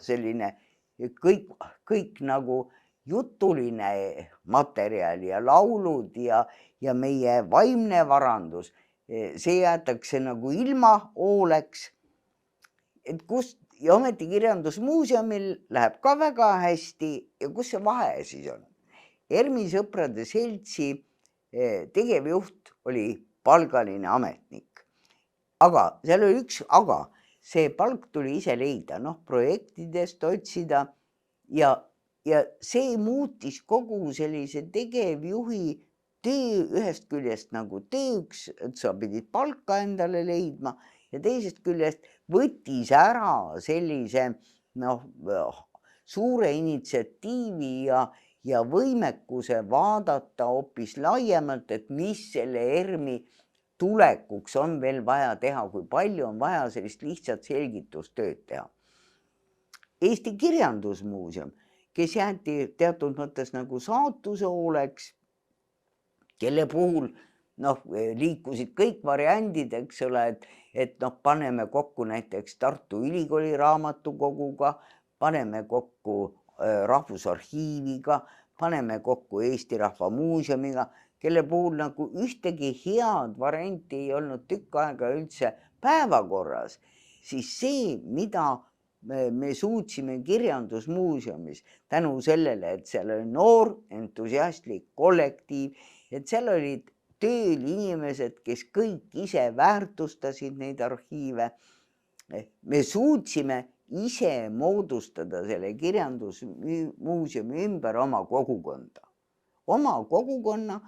selline kõik nagu jutuline materjal ja laulud ja meie vaimne varandus, see jäetakse nagu ilma hooleks. Et ja ometi Kirjandusmuuseumil läheb ka väga hästi ja kus see vahe siis on? ERM-i sõprade seltsi tegevjuht oli palgaline ametnik. Aga seal oli üks aga. See palk tuli ise leida, projektidest otsida ja see muutis kogu sellise tegevjuhi töö ühest küljest nagu tööks, et sa pidid palka endale leidma ja teisest küljest võttis ära sellise suure initsiatiivi ja võimekuse vaadata hoopis laiemalt, et mis selle ERM-i tulekuks on veel vaja teha, kui palju on vaja sellist lihtsat selgitustööd teha. Eesti Kirjandusmuuseum, kes jäeti teatud mõttes nagu saatuse hooleks, kelle puhul liikusid kõik variandid, eks ole, et paneme kokku näiteks Tartu Ülikooli raamatukoguga, paneme kokku Rahvusarhiiviga, paneme kokku Eesti Rahva Muuseumiga, kelle puhul nagu ühtegi head varianti ei olnud tükk aega üldse päevakorras, siis see, mida me suutsime Kirjandusmuuseumis tänu sellele, et seal oli noor entusiastlik kollektiiv, et seal olid tööl inimesed, kes kõik ise väärtustasid neid arhiive. Me suutsime ise moodustada selle Kirjandusmuuseumi ümber oma kogukonda. Oma kogukonna,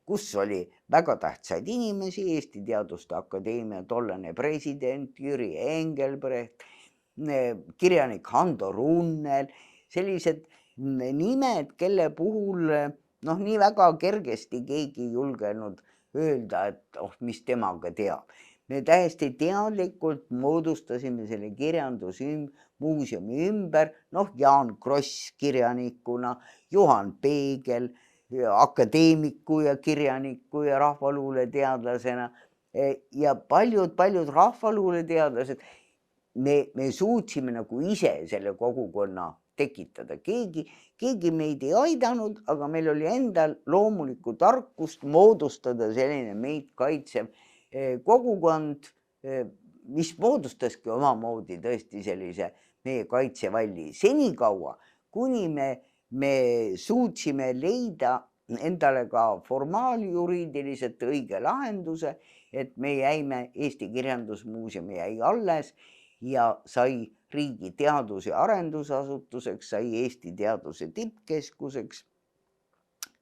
kus oli väga tähtsaid inimesi, Eesti Teaduste Akadeemia tollane president Jüri Engelbrecht, kirjanik Hando Runnel, sellised nimed, kelle puhul nii väga kergesti keegi ei julgenud öelda, et mis temaga teab. Me täiesti teadlikult moodustasime selle kirjandusmuuseumi ümber, Jaan Kross kirjanikuna, Juhan Peegel akadeemiku ja kirjaniku ja rahvaluuleteadlasena ja paljud rahvaluuleteadlased, me suutsime nagu ise selle kogukonna tekitada. Keegi meid ei aidanud, aga meil oli endal loomulikku tarkust moodustada selline meid kaitsev kogukond, mis moodustaski omamoodi tõesti sellise meie kaitsevalli. Senikaua, kuni me suutsime leida endale ka formaaljuriidiliselt õige lahenduse, et me jäime, Eesti Kirjandusmuuseum jäi alles ja sai riigi teadus- ja arendusasutuseks, sai Eesti teaduse tippkeskuseks,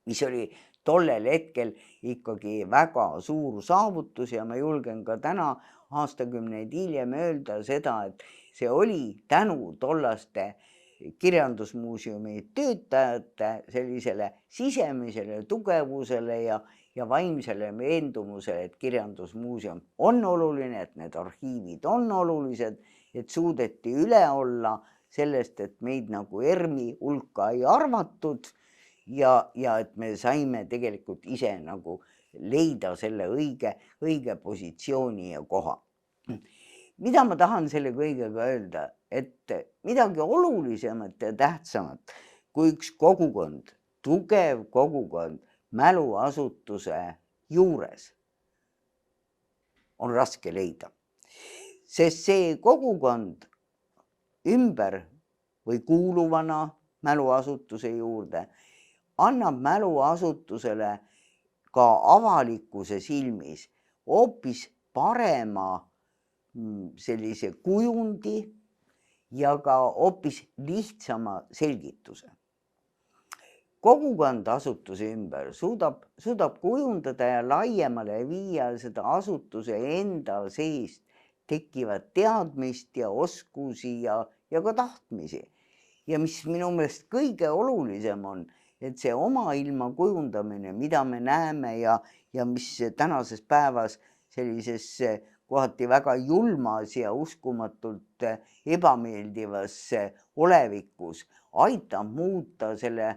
mis oli tollel hetkel ikkagi väga suur saavutus ja ma julgen ka täna aastakümneid hiljem öelda seda, et see oli tänu tollaste kirjandusmuuseumi töötajate sellisele sisemisele tugevusele ja vaimsele veendumusele, et kirjandusmuuseum on oluline, et need arhiivid on olulised, et suudeti üle olla sellest, et meid nagu ERM-i hulka ei arvatud ja et me saime tegelikult ise nagu leida selle õige positsiooni ja koha. Mida ma tahan selle kõigega öelda, et midagi olulisemat ja tähtsamat kui üks kogukond, tugev kogukond mäluasutuse juures on raske leida. Sest see kogukond ümber või kuuluvana mäluasutuse juurde annab mäluasutusele ka avalikkuse silmis hoopis parema sellise kujundi ja ka hoopis lihtsama selgituse. Kogukond asutuse ümber suudab kujundada ja laiemale viia seda asutuse enda seest tekkivat teadmist ja oskusi ja ka tahtmisi. Ja mis minu meelest kõige olulisem on, et see oma ilma kujundamine, mida me näeme ja mis tänases päevas sellises kohati väga julmas ja uskumatult ebameeldivas olevikus aitab muuta selle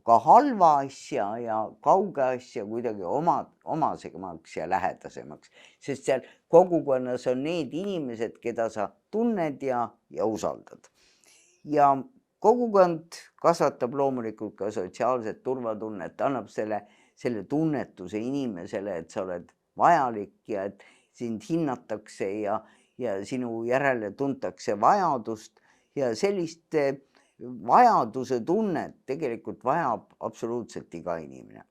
ka halva asja ja kauge asja kuidagi omasemaks ja lähedasemaks, sest seal kogukonnas on need inimesed, keda sa tunned ja usaldad. Ja kogukond kasvatab loomulikult ka sotsiaalset turvatunnet, annab selle tunnetuse inimesele, et sa oled vajalik ja et sind hinnatakse ja sinu järele tuntakse vajadust ja sellist vajaduse tunnet tegelikult vajab absoluutselt iga inimene.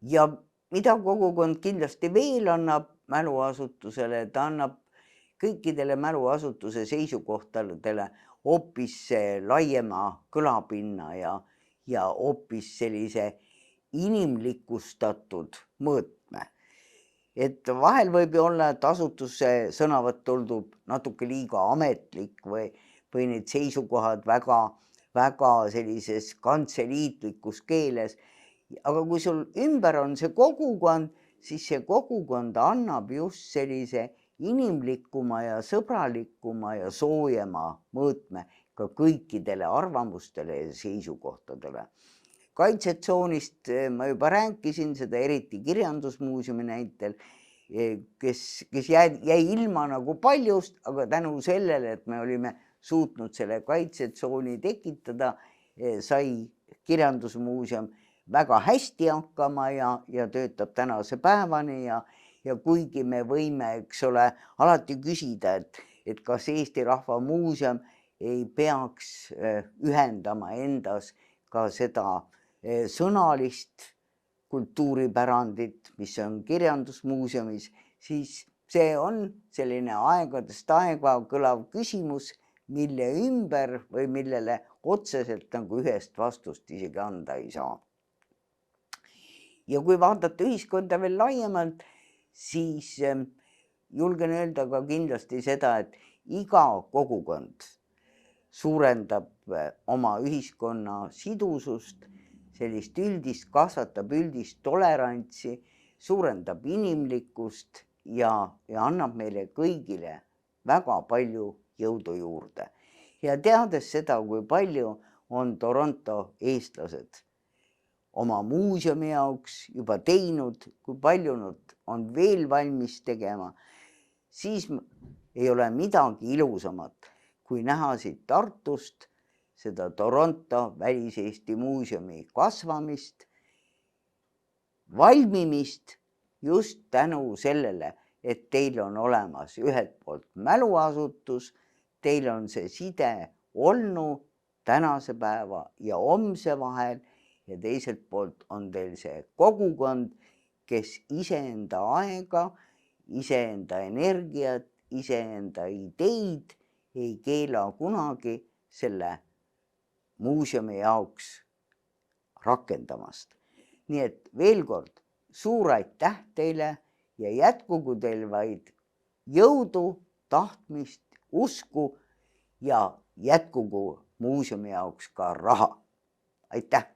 Ja mida kogukond kindlasti veel annab mäluasutusele, ta annab kõikidele mäluasutuse seisukohtadele hoopis laiema kõlapinna ja hoopis sellise inimlikustatud mõõtme. Et vahel võib ju olla, et asutuse sõnavõtt tundub natuke liiga ametlik või need seisukohad väga sellises kantseliitlikus keeles. Aga kui sul ümber on see kogukond, siis see kogukond annab just sellise inimlikuma ja sõbralikuma ja soojema mõõtme ka kõikidele arvamustele ja seisukohtadele. Kaitsetsoonist ma juba rääkisin, seda eriti kirjandusmuuseumi näitel, kes jäi ilma nagu paljust, aga tänu sellele, et me olime suutnud selle kaitsetsooni tekitada, sai kirjandusmuuseum väga hästi hakkama ja töötab tänase päevani ja kuigi me võime, eks ole, alati küsida, et kas Eesti Rahva Muuseum ei peaks ühendama endas ka seda sõnalist kultuuripärandit, mis on kirjandusmuuseumis, siis see on selline aegadest aega kõlav küsimus, mille ümber või millele otseselt nagu ühest vastust isegi anda ei saa. Ja kui vaadata ühiskonda veel laiemalt, siis julgen öelda ka kindlasti seda, et iga kogukond suurendab oma ühiskonna sidusust, sellist üldist, kasvatab üldist tolerantsi, suurendab inimlikkust ja annab meile kõigile väga palju jõudu juurde. Ja teades seda, kui palju on Toronto eestlased oma muuseumi jaoks juba teinud, kui palju nad on veel valmis tegema, siis ei ole midagi ilusamat, kui näha siit Tartust seda Toronto Välis-Eesti muuseumi kasvamist, valmimist just tänu sellele, et teil on olemas ühelt poolt mäluasutus, teil on see side olnud tänase päeva ja homse vahel ja teiselt poolt on teil see kogukond, kes iseenda aega, iseenda energiat, iseenda ideid ei keela kunagi selle muuseumi jaoks rakendamast. Nii et veel kord suur aitäh teile ja jätkugu teil vaid jõudu, tahtmist, usku ja jätkugu muuseumi jaoks ka raha. Aitäh!